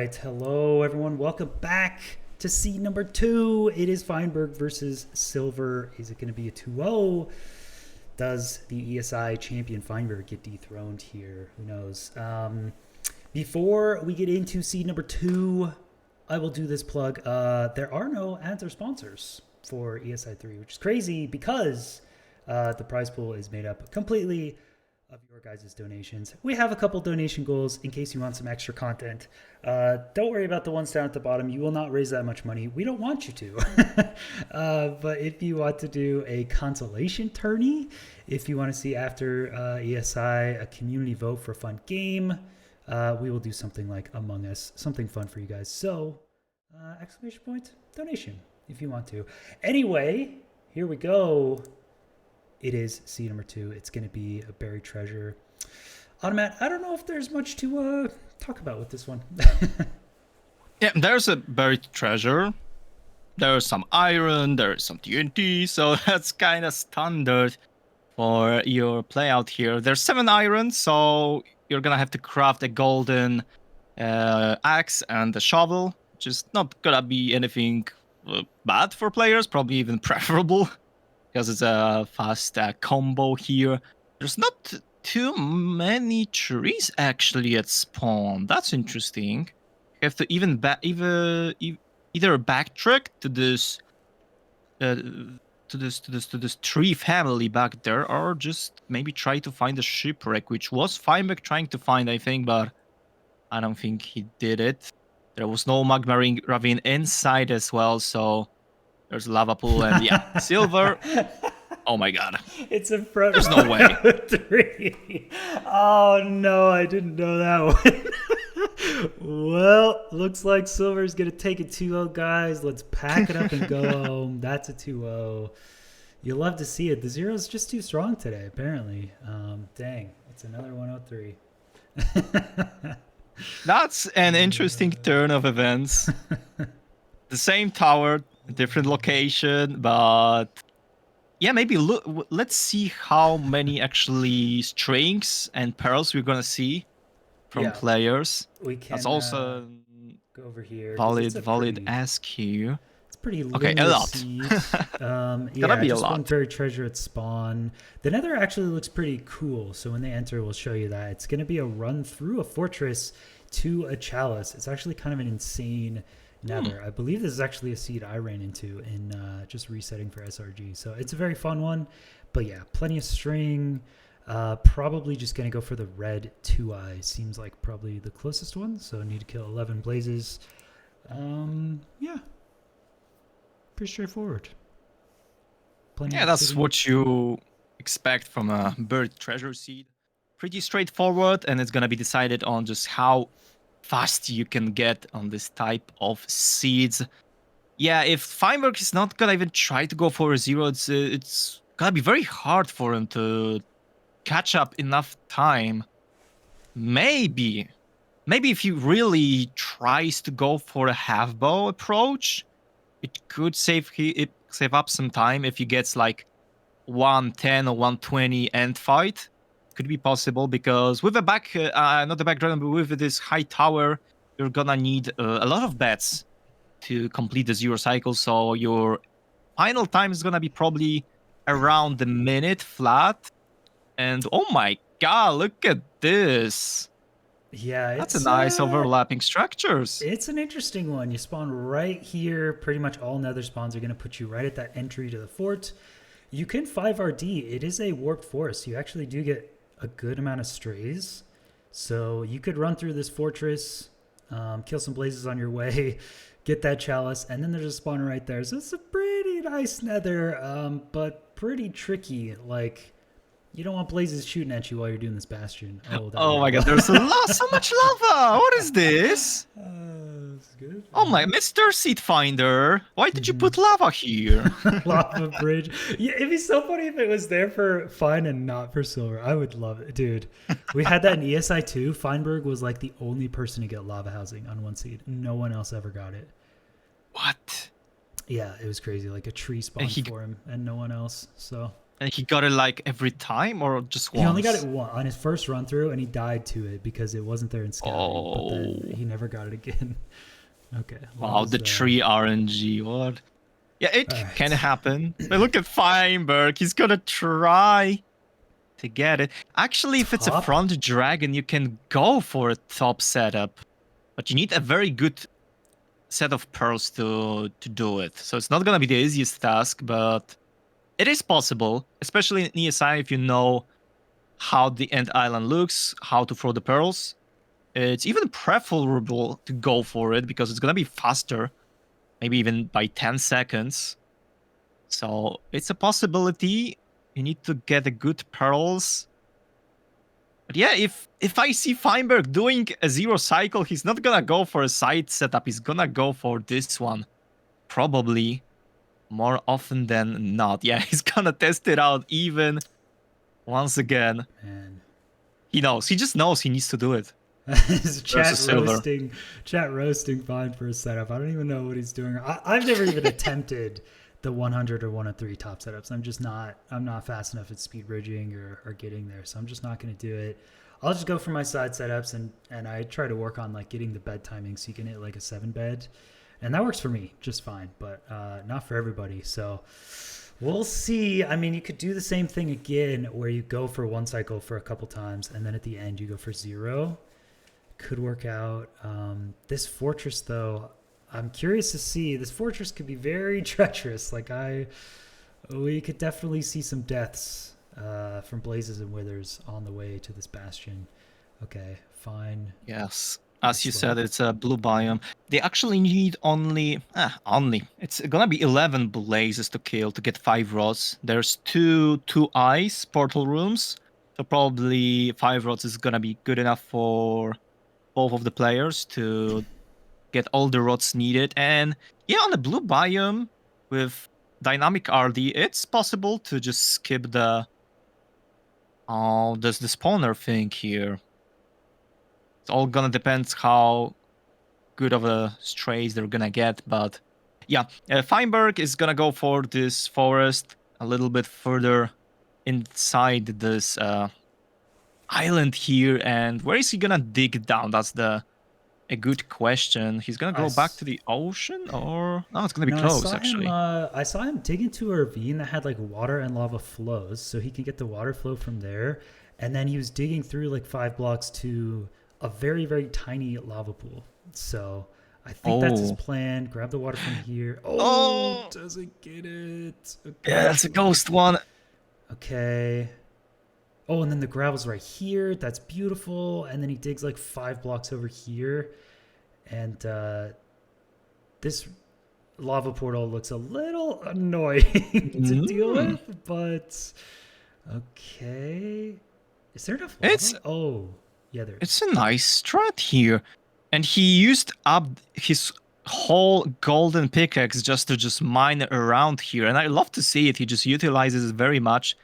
right. Hello, everyone. Welcome back to seed number 2. It is Feinberg versus Silver. Is it going to be a 2-0? Does the ESI champion Feinberg get dethroned here? Who knows? Before we get into seed number 2, I will do this plug. There are no ads or sponsors for ESI3, which is crazy because the prize pool is made up completely of your guys' donations. We have a couple donation goals in case you want some extra content. Don't worry about the ones down at the bottom. You will not raise that much money. We don't want you to. But if you want to do a consolation tourney, if you want to see after ESI a community vote for a fun game, we will do something like Among Us, something fun for you guys. So, exclamation point, donation, if you want to. Anyway, here we go. It is seed number 2. It's going to be a buried treasure. Automat, I don't know if there's much to talk about with this one. Yeah, there's a buried treasure. There's some iron, there's some TNT, so that's kind of standard for your play out here. There's 7 iron, so you're going to have to craft a golden axe and a shovel, which is not going to be anything bad for players, probably even preferable. Because it's a fast combo here. There's not too many trees actually at spawn. That's interesting. You have to even either backtrack to this tree family back there, or just maybe try to find a shipwreck, which was Feinberg trying to find, I think, but I don't think he did it. There was no magma ravine inside as well, so. There's a lava pool and yeah, Silver. Oh my god. It's in front. There's no way. 3. Oh no, I didn't know that one. Well, looks like Silver's going to take a 2-0, guys. Let's pack it up and go home. That's a 2-0. You'll love to see it. The zero's just too strong today, apparently. Dang, it's another 103. That's an interesting turn of events. The same tower, different location, but yeah, maybe let's see how many actually strings and pearls we're gonna see from players. We can. That's also go over here. Valid ask here. It's pretty a lot. Gotta be a lot. One buried treasure at spawn. The Nether actually looks pretty cool. So when they enter, we'll show you that it's gonna be a run through a fortress to a chalice. It's actually kind of an insane Nether. I believe this is actually a seed I ran into in just resetting for SRG. So it's a very fun one. But yeah, plenty of string. Probably just going to go for the red 2-eye. Seems like probably the closest one. So need to kill 11 blazes. Yeah. Pretty straightforward. That's what you expect from a buried treasure seed. Pretty straightforward, and it's going to be decided on just how fast you can get on this type of seeds. Yeah, if Feinberg is not gonna even try to go for a 0, it's gonna be very hard for him to catch up enough time. Maybe if he really tries to go for a half bow approach, it could save up some time if he gets like 110 or 120 end fight. Could be possible because with not the background, but with this high tower, you're gonna need a lot of bets to complete the 0 cycle. So your final time is gonna be probably around the minute flat. And oh my god, look at this! Yeah, that's a nice overlapping structures. It's an interesting one. You spawn right here. Pretty much all Nether spawns are gonna put you right at that entry to the fort. You can 5RD. It is a warped forest. You actually do get a good amount of strays, so you could run through this fortress, kill some blazes on your way, get that chalice, and then there's a spawner right there. So it's a pretty nice Nether, but pretty tricky. Like, you don't want blazes shooting at you while you're doing this bastion. Oh my god, there's so much lava. What is this? That's good. Oh my, Mr. Seed Finder, why did you put lava here? Lava bridge. Yeah, it'd be so funny if it was there for Fine and not for Silver. I would love it, dude. We had that in ESI2. Feinberg was like the only person to get lava housing on one seed. No one else ever got it. What? Yeah, it was crazy. Like a tree spawned for him and no one else. So And he got it like every time or just once? He only got it on his first run through, and he died to it because it wasn't there in scouting. But then he never got it again. Okay. Wow, the tree RNG. What? Yeah, it can happen. But look at Feinberg. He's gonna try to get it. Actually, if it's a front dragon, you can go for a top setup. But you need a very good set of pearls to do it. So it's not gonna be the easiest task, but it is possible, especially in ESI if you know how the end island looks, how to throw the pearls. It's even preferable to go for it because it's gonna be faster, maybe even by 10 seconds. So it's a possibility. You need to get a good pearls. But yeah, if I see Feinberg doing a 0 cycle, he's not gonna go for a side setup. He's gonna go for this one. Probably more often than not. Yeah, he's gonna test it out even once again. Man. He knows. He just knows he needs to do it. Chat roasting fine for a setup. I don't even know what he's doing. I've never even attempted the 100 or 103 top setups. I'm not fast enough at speed bridging or getting there, so I'm just not going to do it. I'll just go for my side setups and I try to work on like getting the bed timing so you can hit like a 7 bed, and that works for me just fine, but not for everybody. So we'll see. I mean, you could do the same thing again where you go for 1 cycle for a couple times and then at the end you go for 0. Could work out. This fortress, though, I'm curious to see. This fortress could be very treacherous. We could definitely see some deaths from blazes and withers on the way to this bastion. Okay, fine. Yes, as you said, it's a blue biome. They actually need only. It's gonna be 11 blazes to kill to get 5 rods. There's two ice portal rooms, so probably 5 rods is gonna be good enough for both of the players to get all the rods needed. And yeah, on the blue biome with dynamic RD, it's possible to just skip the there's the spawner thing here. It's all gonna depend how good of a strays they're gonna get, but yeah, Feinberg is gonna go for this forest a little bit further inside this island here. And where is he gonna dig down? That's a good question. He's gonna go back to the ocean, or no? It's gonna be close actually. I saw him dig into a ravine that had like water and lava flows, so he could get the water flow from there. And then he was digging through like 5 blocks to a very, very tiny lava pool. So I think that's his plan. Grab the water from here. Doesn't get it. Okay. Yeah, that's a ghost one. Okay. Oh, and then the gravel's right here. That's beautiful. And then he digs like 5 blocks over here. And this lava portal looks a little annoying to deal with, but okay. Is there enough lava? Yeah, there is. It's a nice strat here. And he used up his whole golden pickaxe just to mine around here. And I love to see it. He just utilizes it very much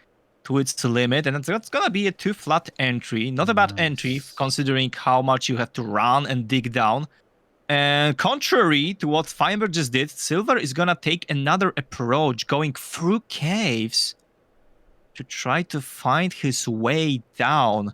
to its limit, and it's gonna be a 2 flat entry. Not a bad entry considering how much you have to run and dig down. And contrary to what Feinberg just did, Silver is gonna take another approach, going through caves to try to find his way down.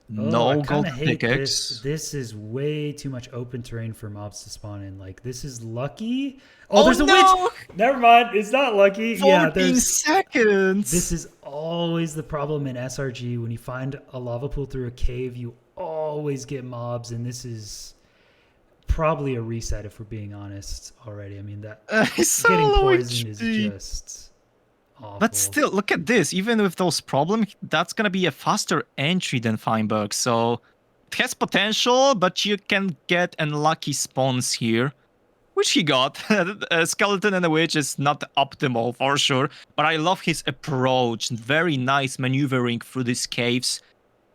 No gold pickaxe. This is way too much open terrain for mobs to spawn in. Like, this is lucky. Oh, there's a witch! Never mind, it's not lucky. 14 seconds! This is always the problem in SRG. When you find a lava pool through a cave, you always get mobs, and this is probably a reset if we're being honest already. I mean, that getting poisoned is just awful. But still, look at this. Even with those problems, that's going to be a faster entry than Feinberg. So it has potential, but you can get unlucky spawns here, which he got. A skeleton and a witch is not optimal for sure, but I love his approach. Very nice maneuvering through these caves.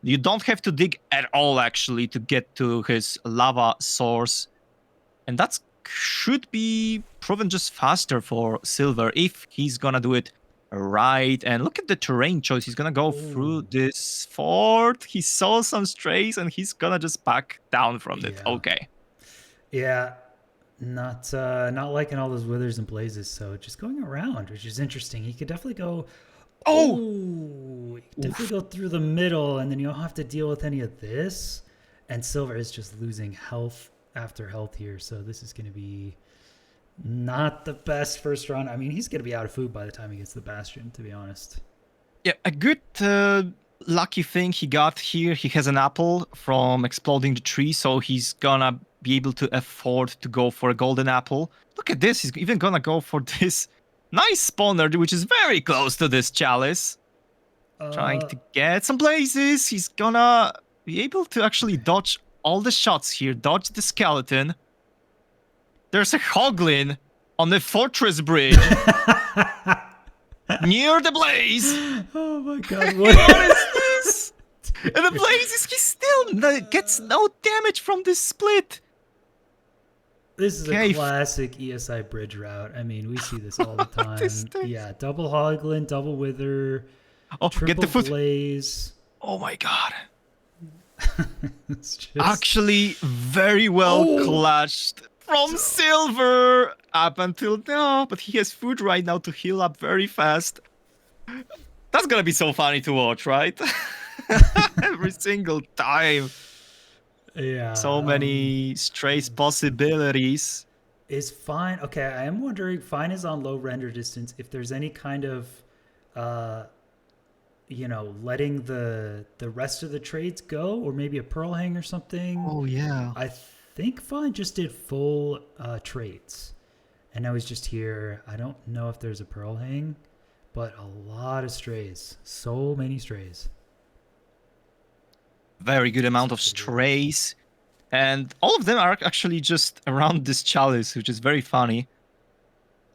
You don't have to dig at all, actually, to get to his lava source. And that should be proven just faster for Silver if he's gonna do it right. And look at the terrain choice. He's gonna go through this fort. He saw some strays and he's gonna just back down from it. Okay. Yeah. Not liking all those withers and blazes, so just going around, which is interesting. He could definitely go Oh, definitely go through the middle, and then you don't have to deal with any of this. And Silver is just losing health after health here, so this is going to be not the best first run. I mean, he's going to be out of food by the time he gets the Bastion, to be honest. Yeah, a good lucky thing he got here. He has an apple from exploding the tree, so he's gonna be able to afford to go for a golden apple. Look at this. He's even gonna go for this nice spawner, which is very close to this chalice. Trying to get some blazes. He's gonna be able to actually dodge all the shots here. Dodge the skeleton. There's a hoglin on the fortress bridge. Near the blaze. Oh my god, what is this? And the blaze he still gets no damage from this split. This is a classic ESI bridge route. I mean, we see this all the time. Yeah, double hoglin, double wither, triple get the blaze. Oh my god. It's just... Actually, very well clutched from Silver up until now, but he has food right now to heal up very fast. That's gonna be so funny to watch, right? Every single time. Yeah. So many strays possibilities. Is Fine okay? I am wondering. Fine is on low render distance. If there's any kind of, letting the rest of the trades go, or maybe a pearl hang or something. Oh yeah. I think Fine just did full trades, and now he's just here. I don't know if there's a pearl hang, but a lot of strays. So many strays. Very good amount of strays. And all of them are actually just around this chalice, which is very funny.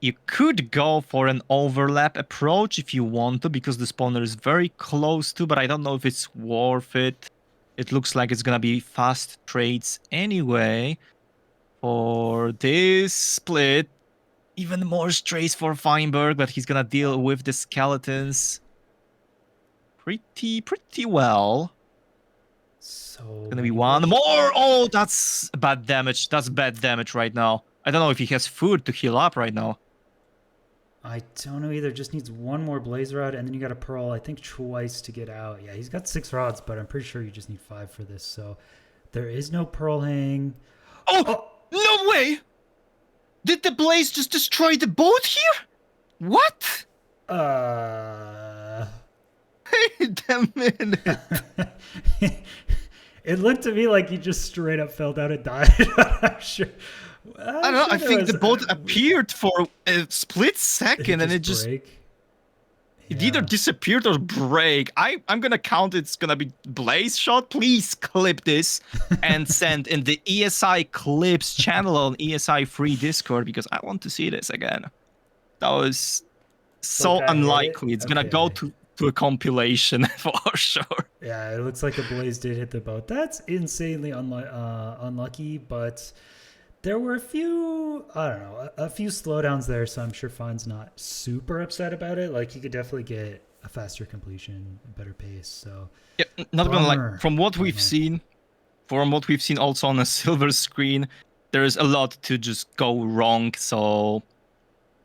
You could go for an overlap approach if you want to, because the spawner is very close to, but I don't know if it's worth it. It looks like it's gonna be fast trades anyway. For this split, even more strays for Feinberg, but he's gonna deal with the skeletons pretty well. So Gonna be one more. Oh, that's bad damage. That's bad damage right now. I don't know if he has food to heal up right now. I don't know either. Just needs one more blaze rod, and then you got a pearl. I think twice to get out. Yeah, he's got 6 rods, but I'm pretty sure you just need 5 for this. So there is no pearl hang. Oh, no way! Did the blaze just destroy the boat here? What? Wait a minute. It looked to me like he just straight up fell down and died. I'm sure. I don't know. I think the boat appeared for a split second and it just... It either disappeared or break. I'm gonna count it's gonna be blaze shot. Please clip this and send in the ESI clips channel on ESI3 Discord because I want to see this again. That was so unlikely. It's gonna go to a compilation for sure. Yeah, it looks like a blaze did hit the boat. That's insanely unlucky, but there were a few slowdowns there, so I'm sure Fine's not super upset about it. Like, he could definitely get a faster completion, a better pace. So yeah, not gonna lie. From what we've seen also on a Silver screen, there's a lot to just go wrong. So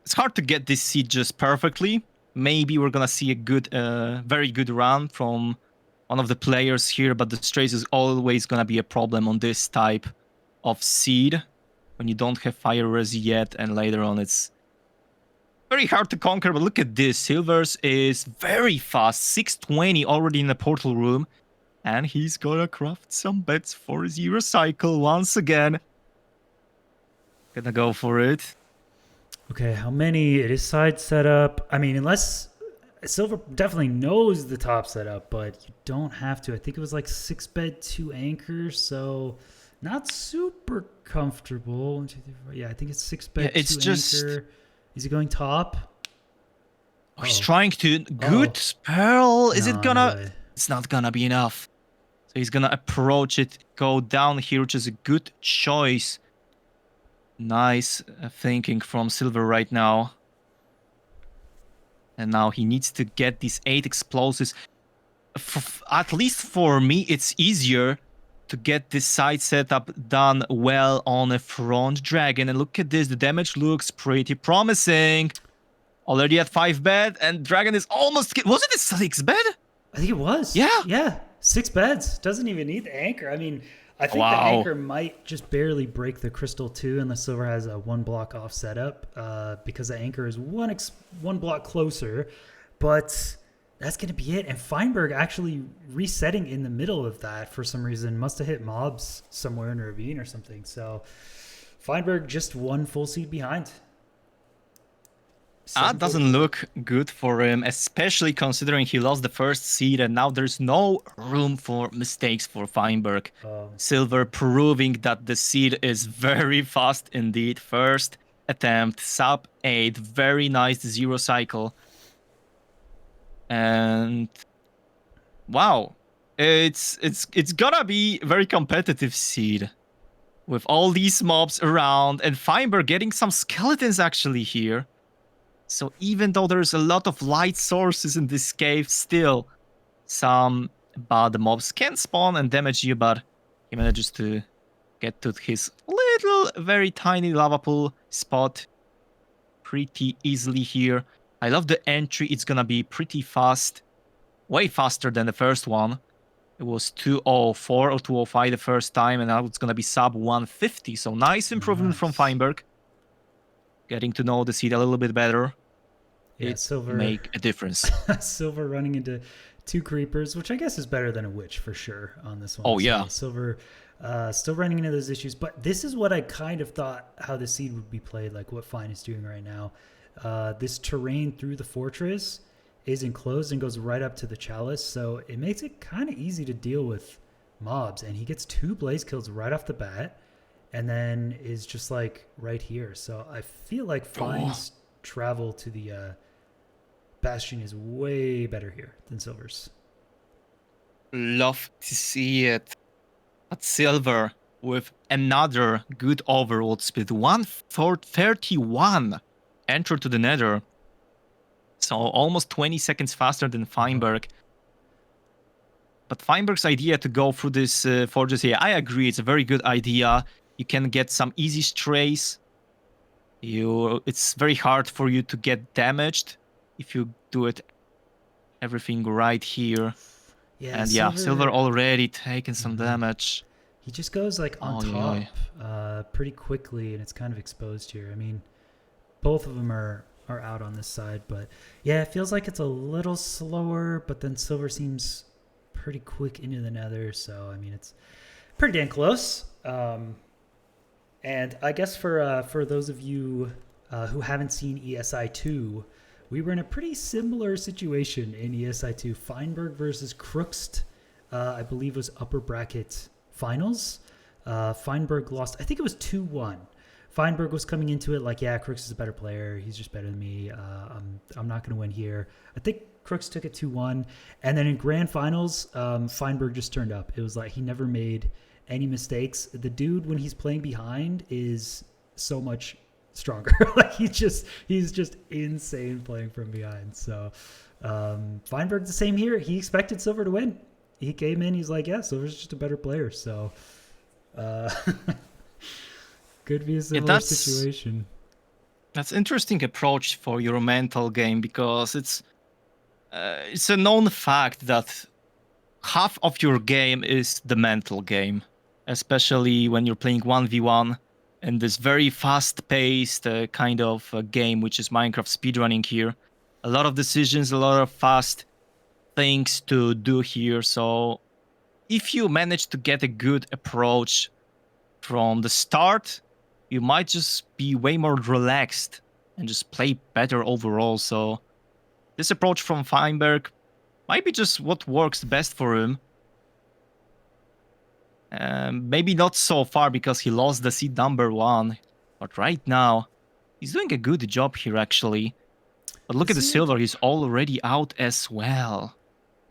it's hard to get this seed just perfectly. Maybe we're gonna see a good, very good run from one of the players here, but the strays is always gonna be a problem on this type of seed when you don't have fire res yet, and later on it's very hard to conquer. But look at this, Silver's is very fast, 620 already in the portal room, and he's gonna craft some bets for his Eurocycle once again. Gonna go for it. Okay, how many? It is side setup. I mean, unless Silver definitely knows the top setup, but you don't have to. I think it was like 6 bed, 2 anchors, so not super comfortable. 1, 2, 3, 4. Yeah, I think it's 6 bed, it's 2 just... anchor. Is he going top? Oh, he's trying to. Good pearl. Is it gonna? No, it's not gonna be enough. So he's gonna approach it, go down here, which is a good choice. Nice thinking from Silver right now. And now he needs to get these 8 explosives. At least for me, it's easier to get this side setup done well on a front dragon. And look at this, the damage looks pretty promising. already at 5 bed, and Dragon is almost... Was it a 6 bed? I think it was. Yeah. Yeah. 6 beds. Doesn't even need the anchor. I mean, I think the anchor might just barely break the crystal too, unless Silver has a 1 block off setup, because the anchor is one block closer. But that's going to be it. And Feinberg actually resetting in the middle of that for some reason. Must have hit mobs somewhere in a ravine or something. So Feinberg just 1 full seed behind. That doesn't look good for him, especially considering he lost the first seed and now there's no room for mistakes for Feinberg. Silver proving that the seed is very fast indeed. First attempt, sub 8, very nice 0 cycle. And wow, it's gonna be very competitive seed with all these mobs around and Feinberg getting some skeletons actually here. So even though there's a lot of light sources in this cave, still some bad mobs can spawn and damage you, but he manages to get to his little, very tiny lava pool spot pretty easily here. I love the entry. It's gonna be pretty fast, way faster than the first one. It was 204 or 205 the first time, and now it's gonna be sub 150. So nice improvement from Feinberg. Getting to know the seed a little bit better. Yeah, Silver make a difference. Silver running into 2 creepers, which I guess is better than a witch for sure on this one. Oh, yeah. So Silver still running into those issues. But this is what I kind of thought how the seed would be played, like what Fine is doing right now. This terrain through the fortress is enclosed and goes right up to the chalice. So it makes it kind of easy to deal with mobs. And he gets 2 blaze kills right off the bat. And then is just like right here. So I feel like Fine's travel to the Bastion is way better here than Silver's. Love to see it. But Silver with another good overworld speed. 1:31 enter to the nether. So almost 20 seconds faster than Feinberg. But Feinberg's idea to go through this fortress here, I agree, it's a very good idea. You can get some easy strays. It's very hard for you to get damaged if you do it everything right here. Yeah, and Silver already taken some damage. He just goes like on top pretty quickly, and it's kind of exposed here. I mean, both of them are out on this side, but yeah, it feels like it's a little slower, but then Silver seems pretty quick into the nether, so I mean, it's pretty damn close. And I guess for those of you who haven't seen ESI3, we were in a pretty similar situation in ESI2. Feinberg versus Crooks, I believe was upper bracket finals. Feinberg lost, I think it was 2-1. Feinberg was coming into it like, yeah, Crooks is a better player. He's just better than me. I'm not going to win here. I think Crooks took it 2-1. And then in grand finals, Feinberg just turned up. It was like he never made any mistakes. The dude, when he's playing behind, is so much stronger. Like he's just insane playing from behind. So Feinberg the same here. He expected Silver to win. He came in, he's like, yeah, Silver's just a better player. So could be a similar situation. That's interesting approach for your mental game, because it's a known fact that half of your game is the mental game, especially when you're playing 1v1 in this very fast-paced kind of game, which is Minecraft speedrunning here. A lot of decisions, a lot of fast things to do here. So if you manage to get a good approach from the start, you might just be way more relaxed and just play better overall. So this approach from Feinberg might be just what works best for him. Maybe not so far because he lost the seed number 1. But right now, he's doing a good job here actually. But look at the Silver, he's already out as well.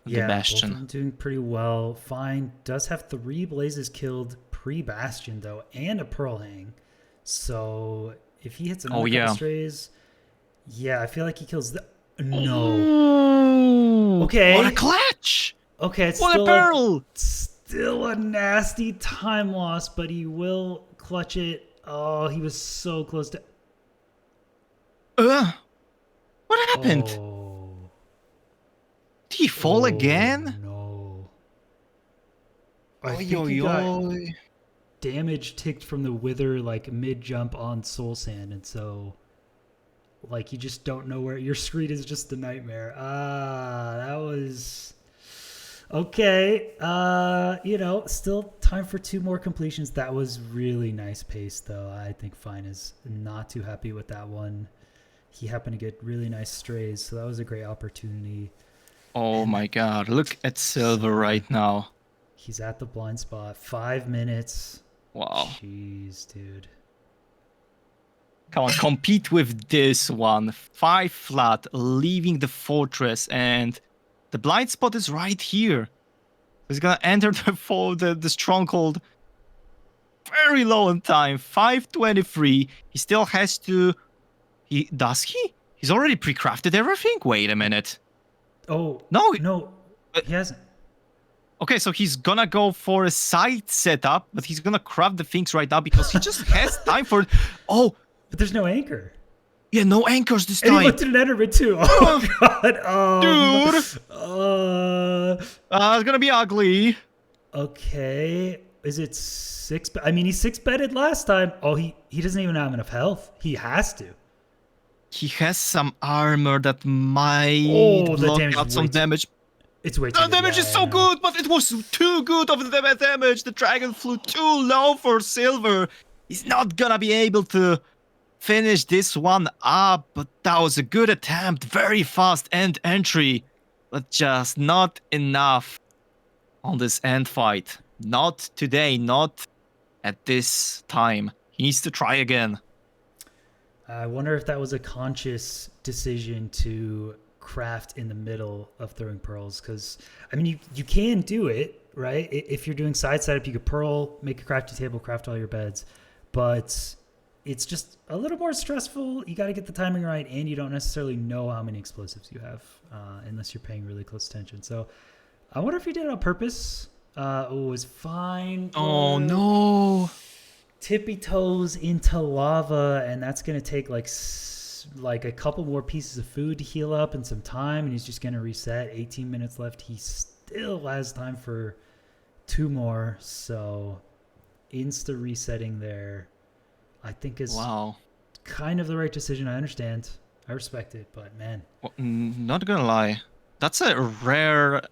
Yeah, the Bastion. Both of them doing pretty well. Fine does have 3 blazes killed pre-Bastion though, and a Pearl Hang. So if he hits another couple strays, yeah, I feel like he kills the... No. Okay. What a clutch! Okay, it's what a pearl! Still a nasty time loss, but he will clutch it. Oh, he was so close to... What happened? Oh. Did he fall again? No. I think he got damage ticked from the wither like mid-jump on Soul Sand, and so like you just don't know where your screen is just a nightmare. That was okay. Still time for 2 more completions. That was really nice pace though. I think Fine is not too happy with that one. He happened to get really nice strays, so that was a great opportunity. Oh my god, look at Silver right now. He's at the blind spot. 5 minutes. Wow. Jeez, dude. Come on, compete with this one. 5 flat, leaving the fortress, and the blind spot is right here. He's gonna enter the stronghold very low on time. 5:23. He still has to. Does he? He's already pre-crafted everything. Wait a minute. Oh no, he hasn't. Okay, so he's gonna go for a side setup, but he's gonna craft the things right now because he just has time for it. Oh, but there's no anchor. Yeah, no anchors this time. And he looked at an enderman too. Oh god. Dude. It's gonna be ugly. Okay. Is it 6? I mean, he 6-betted last time. Oh, he doesn't even have enough health. He has to. He has some armor that might block out some damage. It's way too good. The damage is so good, but it was too good of the damage. The dragon flew too low for Silver. He's not gonna be able to finish this one up, but that was a good attempt. Very fast end entry, but just not enough on this end fight. Not today, not at this time. He needs to try again. I wonder if that was a conscious decision to craft in the middle of throwing pearls, because I mean you can do it, right? If you're doing side setup, you could pearl, make a crafting table, craft all your beds, but it's just a little more stressful. You got to get the timing right, and you don't necessarily know how many explosives you have unless you're paying really close attention. So I wonder if he did it on purpose. It was fine. Oh no. Tippy toes into lava, and that's gonna take like a couple more pieces of food to heal up and some time, and he's just gonna reset. 18 minutes left. He still has time for 2 more, so insta resetting there I think is kind of the right decision. I understand, I respect it, but man, well, not gonna lie, that's a rare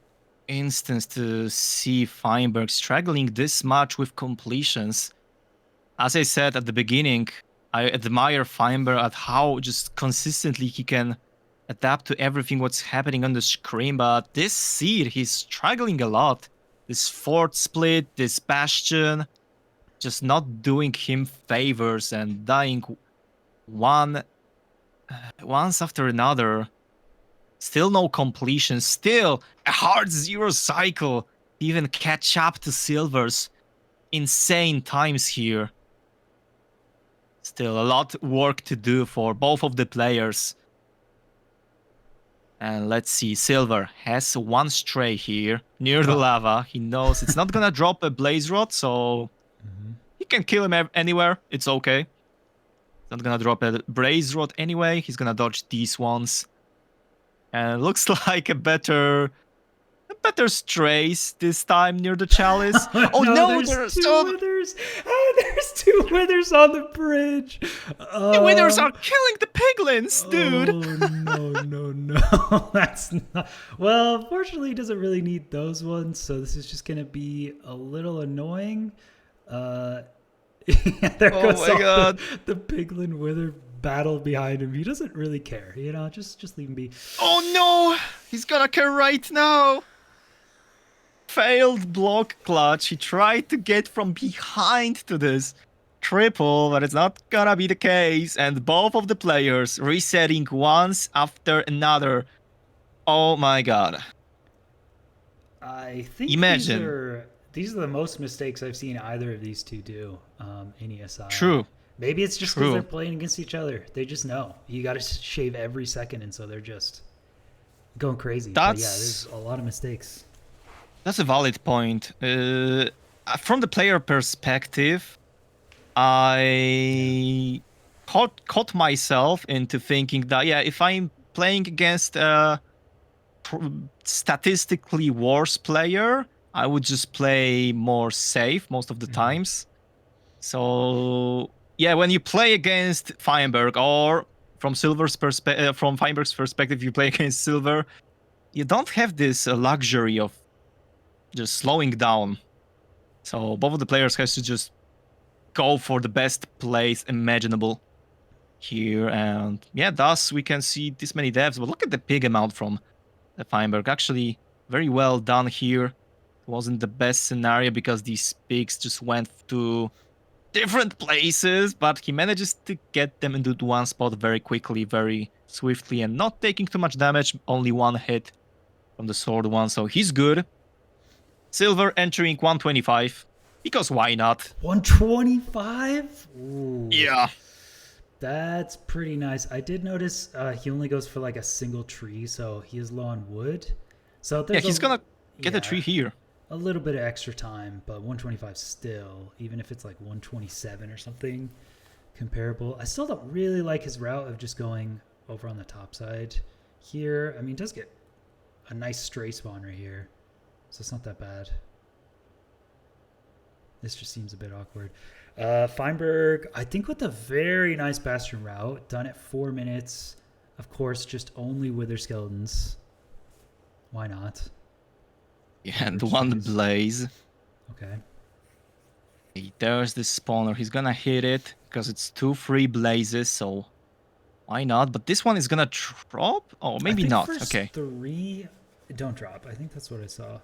instance to see Feinberg struggling this much with completions. As I said at the beginning, I admire Feinberg at how just consistently he can adapt to everything what's happening on the screen, but this seed, he's struggling a lot. This fort split, this bastion, just not doing him favors and dying once after another. Still no completion, still a hard 0 cycle to even catch up to Silver's insane times here. Still a lot of work to do for both of the players. And let's see, Silver has 1 stray here near the lava. He knows it's not gonna drop a blaze rod, so he can kill him anywhere. It's okay. It's not gonna drop a blaze rod anyway. He's gonna dodge these ones. And it looks like a better strays this time near the chalice. Oh no, there's 2 withers. Oh, there's 2 withers on the bridge. The withers are killing the piglins, dude. Oh no. That's not. Well, fortunately, he doesn't really need those ones, so this is just gonna be a little annoying. There goes the piglin wither battle behind him. He doesn't really care, just leave him be. Oh no, he's gonna care right now. Failed block clutch. He tried to get from behind to this triple, but it's not gonna be the case. And both of the players resetting once after another. Oh my god. I think these are the most mistakes I've seen either of these two do in ESI. True. Maybe it's just because they're playing against each other. They just know. You got to shave every second, and so they're just going crazy. But yeah, there's a lot of mistakes. That's a valid point. From the player perspective, I caught myself into thinking that, yeah, if I'm playing against a statistically worse player, I would just play more safe most of the times. So yeah, when you play against Feinberg, or from from Feinberg's perspective, you play against Silver, you don't have this luxury of just slowing down. So both of the players has to just go for the best plays imaginable here, and yeah, thus we can see this many devs. But look at the pig amount from Feinberg. Actually, very well done here. It wasn't the best scenario because these pigs just went to different places, but he manages to get them into one spot very quickly, very swiftly, and not taking too much damage. Only one hit from the sword one, so he's good. Silver entering 125, because why not? 125? Yeah. That's pretty nice. I did notice he only goes for like a single tree, so he is low on wood. So yeah, he's gonna get a tree here. A little bit of extra time, but 125 still, even if it's like 127 or something comparable. I still don't really like his route of just going over on the top side here. I mean, it does get a nice stray spawn right here, so it's not that bad. This just seems a bit awkward. Feinberg, I think with a very nice Bastion route, done at 4 minutes. Of course, just only Wither Skeletons. Why not? Yeah, and one Blaze. Okay. There's this spawner. He's gonna hit it because it's 2 free Blazes, so why not? But this one is gonna drop? Oh, maybe not. Okay. 3 don't drop. I think that's what I saw.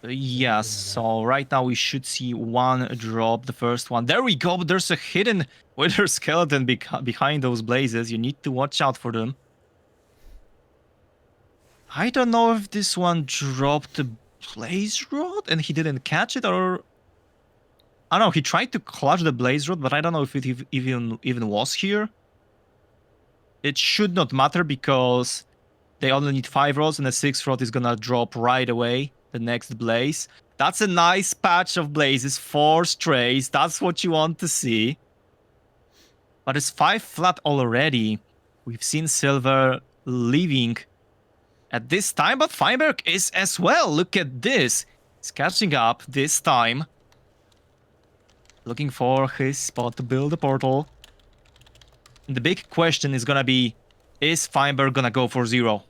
Yes, so right now we should see 1 drop, the first one. There we go, but there's a hidden Wither Skeleton behind those Blazes. You need to watch out for them. I don't know if this one dropped the Blaze Rod and he didn't catch it, or... I don't know, he tried to clutch the Blaze Rod, but I don't know if it even was here. It should not matter because they only need 5 rods and the 6th rod is gonna drop right away. The next Blaze. That's a nice patch of Blazes, 4 strays. That's what you want to see. But it's 5 flat already. We've seen Silver leaving at this time, but Feinberg is as well. Look at this. He's catching up this time. Looking for his spot to build a portal. And the big question is gonna be, is Feinberg gonna go for 0?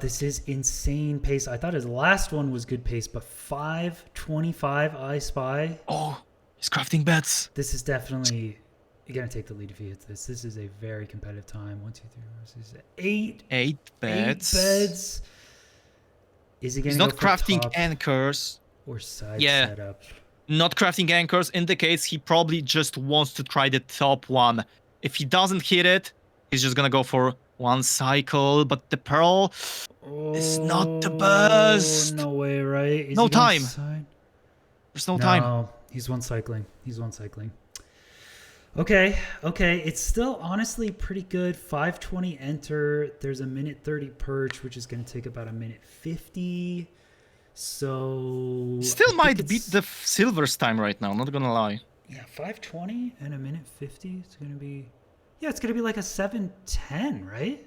This is insane pace. I thought his last one was good pace, but 5:25 I spy. Oh, he's crafting beds. This is definitely... You're going to take the lead if he hits this. This is a very competitive time. 1, 2, 3, 4, 6, 8. 8 beds. 8 beds. Is he going to go not crafting anchors. Or side setup? Not crafting anchors indicates he probably just wants to try the top one. If he doesn't hit it, he's just going to go for 1 cycle, but the pearl is not the best. No way, right? No time. There's no time. No, he's 1 cycling. Okay. It's still honestly pretty good. 5:20 enter. There's a 1:30 perch, which is going to take about a 1:50. So still might beat the Silver's time right now. Not gonna lie. Yeah, 5:20 and a 1:50. It's gonna be. Yeah, it's gonna be like a 7:10, right?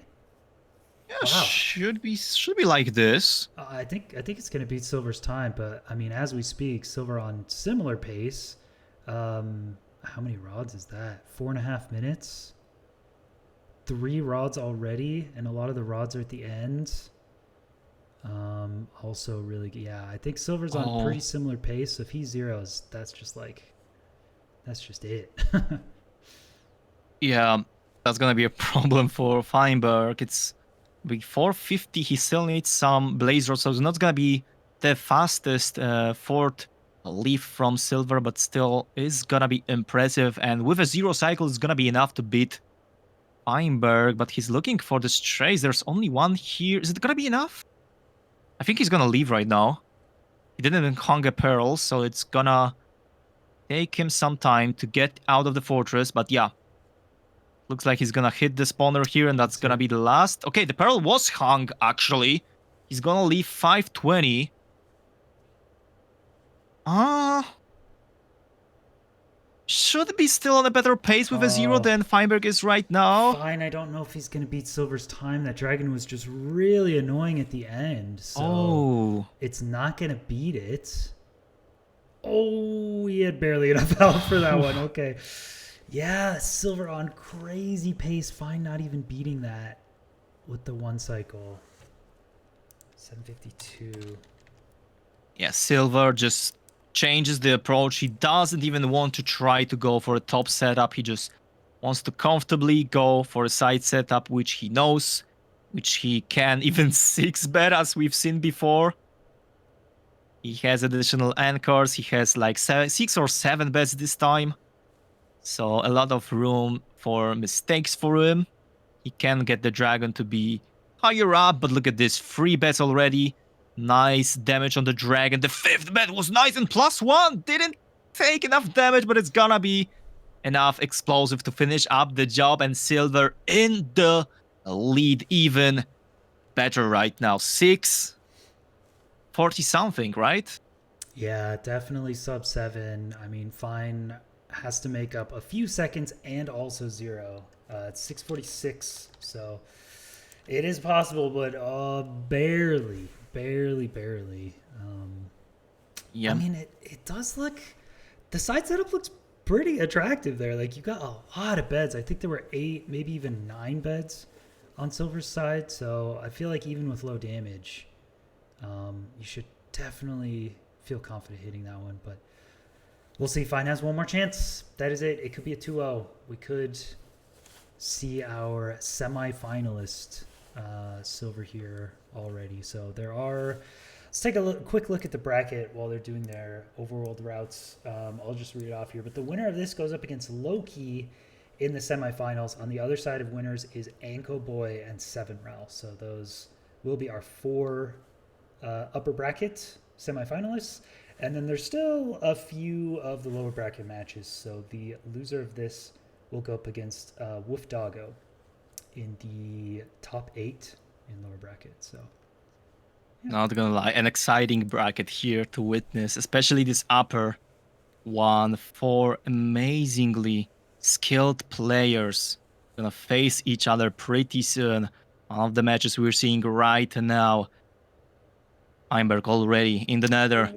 Yeah, wow. should be like this. I think it's gonna beat Silver's time, but I mean, as we speak, Silver on similar pace. How many rods is that? 4.5 minutes. 3 rods already, and a lot of the rods are at the end. Also really, yeah, I think Silver's on pretty similar pace. So if he zeros, that's just it. Yeah, that's gonna be a problem for Feinberg. It's before 50. He still needs some blaze rods, so it's not gonna be the fastest fourth leaf from Silver, but still is gonna be impressive. And with a 0 cycle, it's gonna be enough to beat Feinberg. But he's looking for the strays. There's only 1 here. Is it gonna be enough? I think he's gonna leave right now. He didn't hung a pearl, so it's gonna take him some time to get out of the fortress. But yeah, looks like he's gonna hit the spawner here, and that's gonna be the last. Okay, the pearl was hung, actually. He's gonna leave 5:20. should be still on a better pace with a 0 than Feinberg is right now. Fine, I don't know if he's going to beat Silver's time. That dragon was just really annoying at the end. So it's not going to beat it. Oh, he had barely enough health for that one. Okay. Yeah, Silver on crazy pace. Fine, not even beating that with the 1 cycle. 752. Yeah, Silver just changes the approach. He doesn't even want to try to go for a top setup. He just wants to comfortably go for a side setup, which he knows, which he can even 6-bet, as we've seen before. He has additional anchors. He has like 6 or 7 bets this time. So a lot of room for mistakes for him. He can get the dragon to be higher up, but look at this, 3 bets already. Nice damage on the dragon. The 5th bet was nice and +1. Didn't take enough damage, but it's gonna be enough explosive to finish up the job. And Silver in the lead even better right now. 640 something, right? Yeah, definitely sub 7. I mean, Fine has to make up a few seconds and also 0. It's 646, so it is possible, but barely. Yeah. I mean, it does look, the side setup looks pretty attractive there. Like, you got a lot of beds. I think there were 8, maybe even 9 beds on Silver's side. So I feel like even with low damage, you should definitely feel confident hitting that one. But we'll see. Fine has one more chance. That is it. It could be a 2-0. We could see our semi-finalist Silver here already. So there are, let's take a quick look at the bracket while they're doing their overworld routes. I'll just read it off here. But the winner of this goes up against Loki in the semifinals. On the other side of winners is Anko Boy and 7 Rel. So those will be our 4 upper bracket semifinalists. And then there's still a few of the lower bracket matches. So the loser of this will go up against Wolf Doggo in the top 8 in lower bracket. So yeah. Not gonna lie, an exciting bracket here to witness, especially this upper one. 4 amazingly skilled players gonna face each other pretty soon. One of the matches we're seeing right now. Feinberg already in the nether.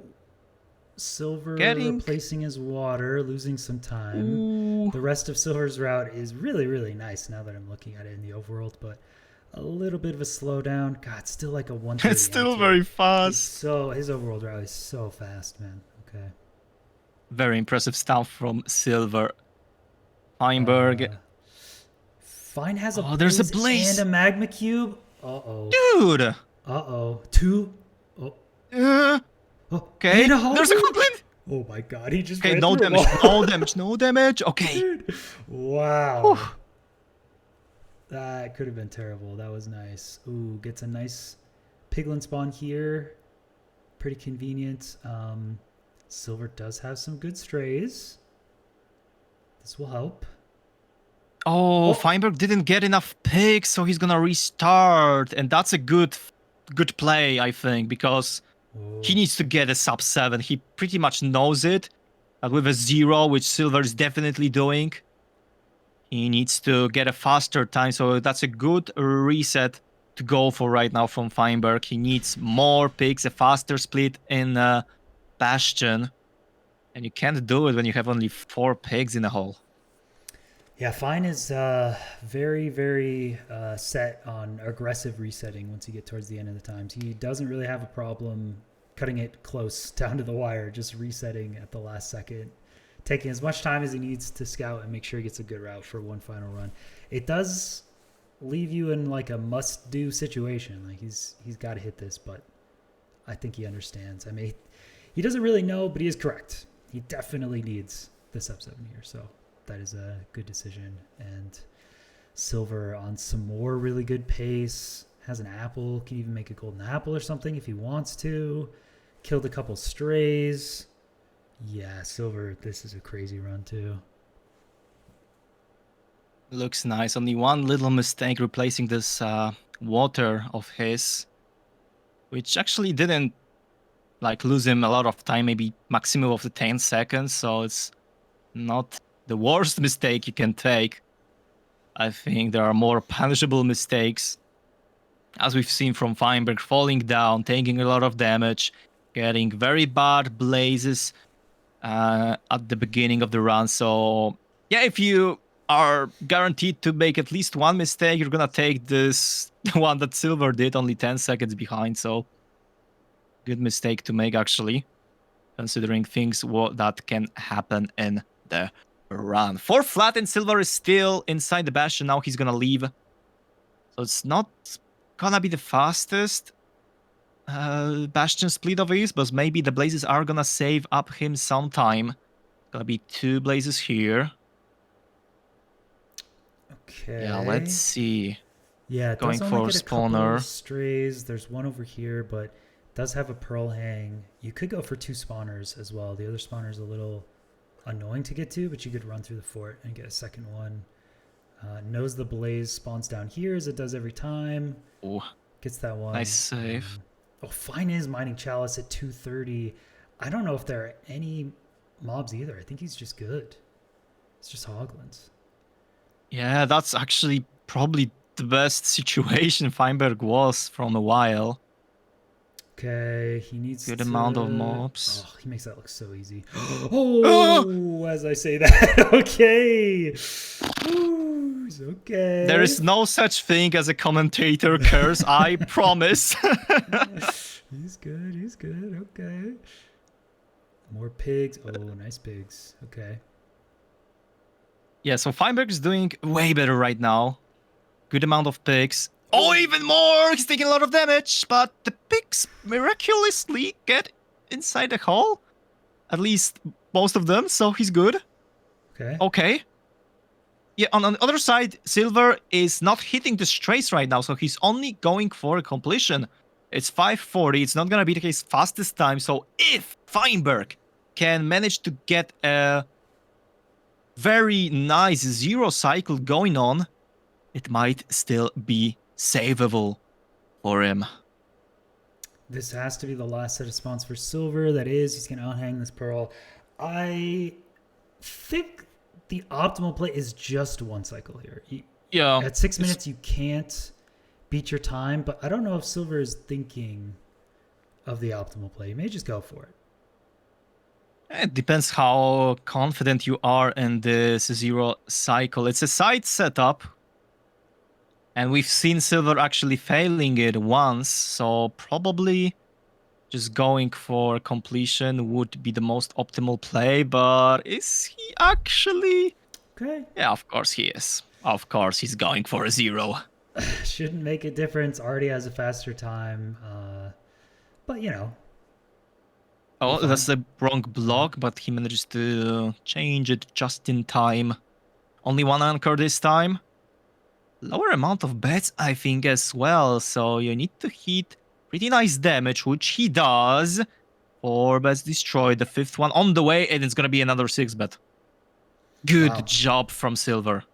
Silver replacing his water, losing some time. Ooh. The rest of Silver's route is really, really nice now that I'm looking at it in the overworld, but a little bit of a slowdown. God, still like a 130. It's still very fast. So his overworld route is so fast, man. Okay. Very impressive stuff from Silver. Feinberg. Fine has a there's a blaze and a magma cube. Dude. 2. Okay. There's a complaint. Oh my god, he just no damage. No damage. Okay. Dude. Wow. Whew. That could have been terrible. That was nice. Ooh, gets a nice piglin spawn here. Pretty convenient. Silver does have some good strays. This will help. Feinberg didn't get enough pigs, so he's gonna restart, and that's a good play, I think, because he needs to get a sub 7. He pretty much knows it. But with a 0, which Silver is definitely doing, he needs to get a faster time. So that's a good reset to go for right now from Feinberg. He needs more picks, a faster split in Bastion. And you can't do it when you have only 4 pigs in a hole. Yeah, Fine is very, very set on aggressive resetting once you get towards the end of the times. He doesn't really have a problem cutting it close down to the wire, just resetting at the last second, taking as much time as he needs to scout and make sure he gets a good route for one final run. It does leave you in like a must-do situation. Like he's got to hit this, but I think he understands. I mean, he doesn't really know, but he is correct. He definitely needs the sub 7 here, so that is a good decision. And Silver on some more really good pace. Has an apple. Can even make a golden apple or something if he wants to. Killed a couple strays. Yeah, Silver, this is a crazy run too. Looks nice. Only one little mistake replacing this water of his, which actually didn't like lose him a lot of time, maybe maximum of the 10 seconds. So it's not the worst mistake you can take. I think there are more punishable mistakes, as we've seen from Feinberg, falling down, taking a lot of damage, getting very bad blazes at the beginning of the run. So yeah, if you are guaranteed to make at least one mistake, you're gonna take this one that Silver did, only 10 seconds behind. So good mistake to make, actually, considering things that can happen in the run. 4 flat, and Silver is still inside the Bastion. Now he's gonna leave. So it's not gonna be the fastest Bastion split of his, but maybe the blazes are gonna save up him some time. Gonna be 2 blazes here. Okay. Yeah, let's see. Yeah, it going does for only get a couple spawner. of strays. There's one over here, but does have a pearl hang. You could go for 2 spawners as well. The other spawner's a little annoying to get to, but you could run through the fort and get a second one. Knows the blaze spawns down here as it does every time. Ooh, gets that one. nice save. Fine is mining Chalice at 230. I don't know if there are any mobs either. I think he's just good. It's just Hoglins. Yeah, that's actually probably the best situation Feinberg was from a while. Okay, he needs good amount of mobs. Oh, he makes that look so easy. Oh, as I say that. Okay. Ooh, okay. There is no such thing as a commentator curse, I promise. He's good. He's good. Okay. More pigs. Oh, nice pigs. Okay. Yeah, so Feinberg is doing way better right now. Good amount of pigs. Oh, even more! He's taking a lot of damage, but the pigs miraculously get inside the hole. At least most of them, so he's good. Okay. Okay. Yeah, on the other side, Silver is not hitting the strays right now, so he's only going for a completion. It's 5:40. It's not going to be the case fastest time, so if Feinberg can manage to get a very nice 0 cycle going on, it might still be savable for him. This has to be the last set of spawns for Silver. That is, he's going to unhang this pearl. I think the optimal play is just 1 cycle here. Yeah. At 6 minutes, you can't beat your time, but I don't know if Silver is thinking of the optimal play. You may just go for it. It depends how confident you are in this 0 cycle. It's a side setup, and we've seen Silver actually failing it once, so probably just going for completion would be the most optimal play, but is he actually? Okay. Yeah, of course he is. Of course he's going for a 0. Shouldn't make a difference. Already has a faster time, but you know. Oh, that's the wrong block, but he manages to change it just in time. Only 1 anchor this time. Lower amount of bets, I think, as well. So you need to hit pretty nice damage, which he does. 4 bets destroyed. The 5th one on the way, and it's going to be another 6 bet. Good job from Silver.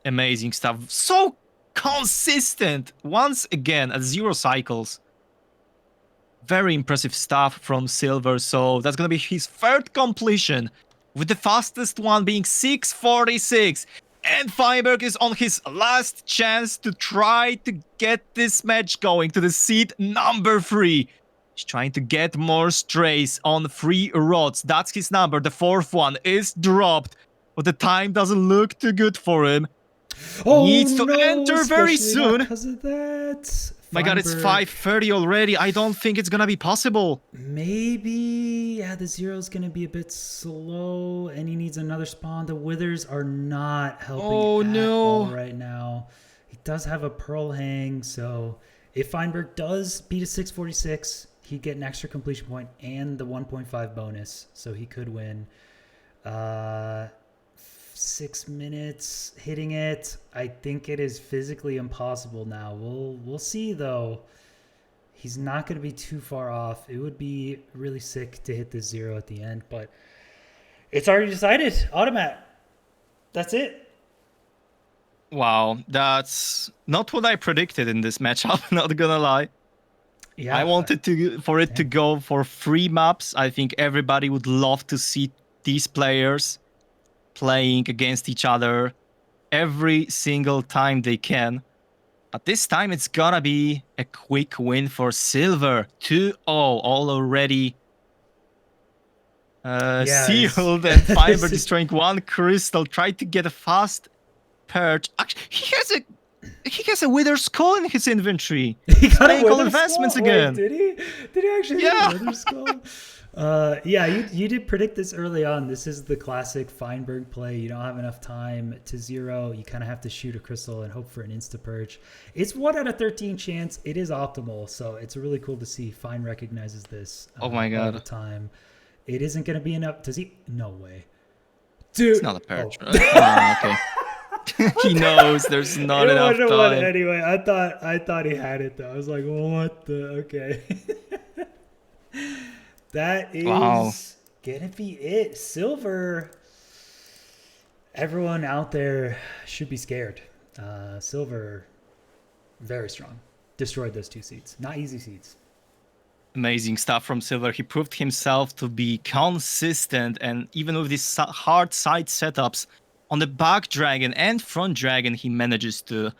Amazing stuff. So consistent. Once again, at 0 cycles. Very impressive stuff from Silver. So that's going to be his 3rd completion, with the fastest one being 6:46. And Feinberg is on his last chance to try to get this match going to the seed number 3. He's trying to get more strays on 3 rods. That's his number. The 4th one is dropped, but the time doesn't look too good for him. Oh, needs to enter very soon. Because of that. My God, it's 5:30 already. I don't think it's gonna be possible. Maybe, yeah, the 0 is gonna be a bit slow, and he needs another spawn. The withers are not helping at all right now. He does have a pearl hang, so if Feinberg does beat a 6:46, he'd get an extra completion point and the 1.5 bonus, so he could win. 6 minutes hitting it. I think it is physically impossible now. We'll see though. He's not going to be too far off. It would be really sick to hit the 0 at the end, but it's already decided. Automat. That's it. Wow, that's not what I predicted in this matchup, not gonna lie. Yeah, I wanted to go for 3 maps. I think everybody would love to see these players playing against each other every single time they can. But this time it's gonna be a quick win for Silver. 2-0 all already sealed, and Feinberg destroying one crystal. Tried to get a fast purge. Actually, he has a Wither Skull in his inventory. He got a Wither investments Skull? again. Wait, did he? Did he actually get a Wither Skull? Yeah, you did predict this early on. This is the classic Feinberg play. You don't have enough time to zero. You kind of have to shoot a crystal and hope for an insta-purge. It's 1 out of 13 chance. It is optimal, so it's really cool to see Fein recognizes this oh my God. all the time. It isn't going to be enough. Does he? No way. Dude. It's not a purge. Oh. Okay. He knows there's not enough time. One anyway, I thought he had it though. I was like, what the? Okay. That is gonna be it. Silver. Everyone out there should be scared. Silver, very strong. Destroyed those 2 seeds. Not easy seeds. Amazing stuff from Silver. He proved himself to be consistent, and even with these hard side setups on the back dragon and front dragon, he manages to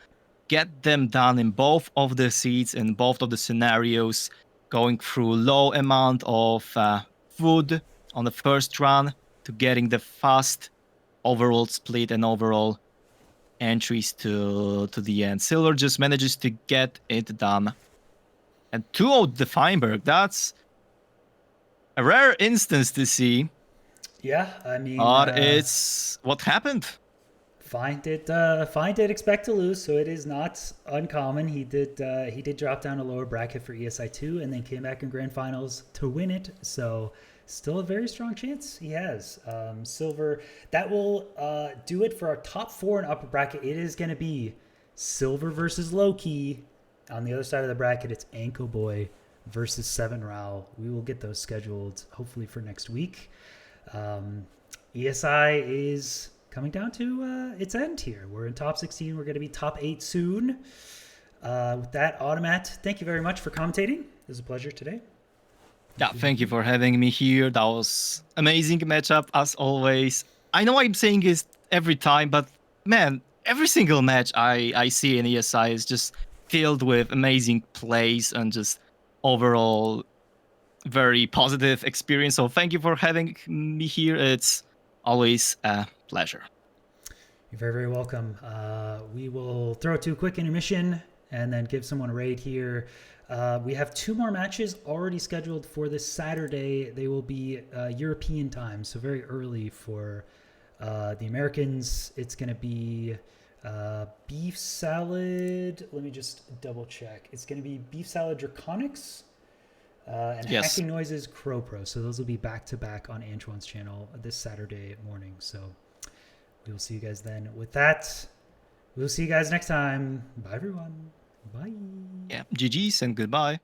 get them done in both of the seeds and both of the scenarios, going through low amount of food on the first run to getting the fast overall split and overall entries to the end. Silver just manages to get it done. And 2-0 the Feinberg, that's a rare instance to see. Yeah, I mean... But it's what happened. Fein did expect to lose, so it is not uncommon. He did drop down a lower bracket for ESI2 and then came back in grand finals to win it. So still a very strong chance he has. Silver, that will do it for our top 4 in upper bracket. It is going to be Silver versus Loki. On the other side of the bracket, it's Anko Boy versus 7Rao. We will get those scheduled hopefully for next week. ESI is coming down to its end here. We're in top 16. We're going to be top 8 soon. With that, Automat, thank you very much for commentating. It was a pleasure today. Yeah, thank you for having me here. That was amazing matchup as always. I know I'm saying this every time, but man, every single match I see in ESI is just filled with amazing plays and just overall very positive experience. So thank you for having me here. It's always a pleasure. You're very, very welcome. We will throw it to a quick intermission and then give someone a raid here. We have 2 more matches already scheduled for this Saturday. They will be European time, so very early for the Americans. It's going to be beef salad. Let me just double check. It's going to be beef salad Draconics and Hacking Noises Crow Pro. So those will be back to back on Antoine's channel this Saturday morning. So we will see you guys then. With that, we'll see you guys next time. Bye, everyone. Bye. Yeah, GG's and goodbye.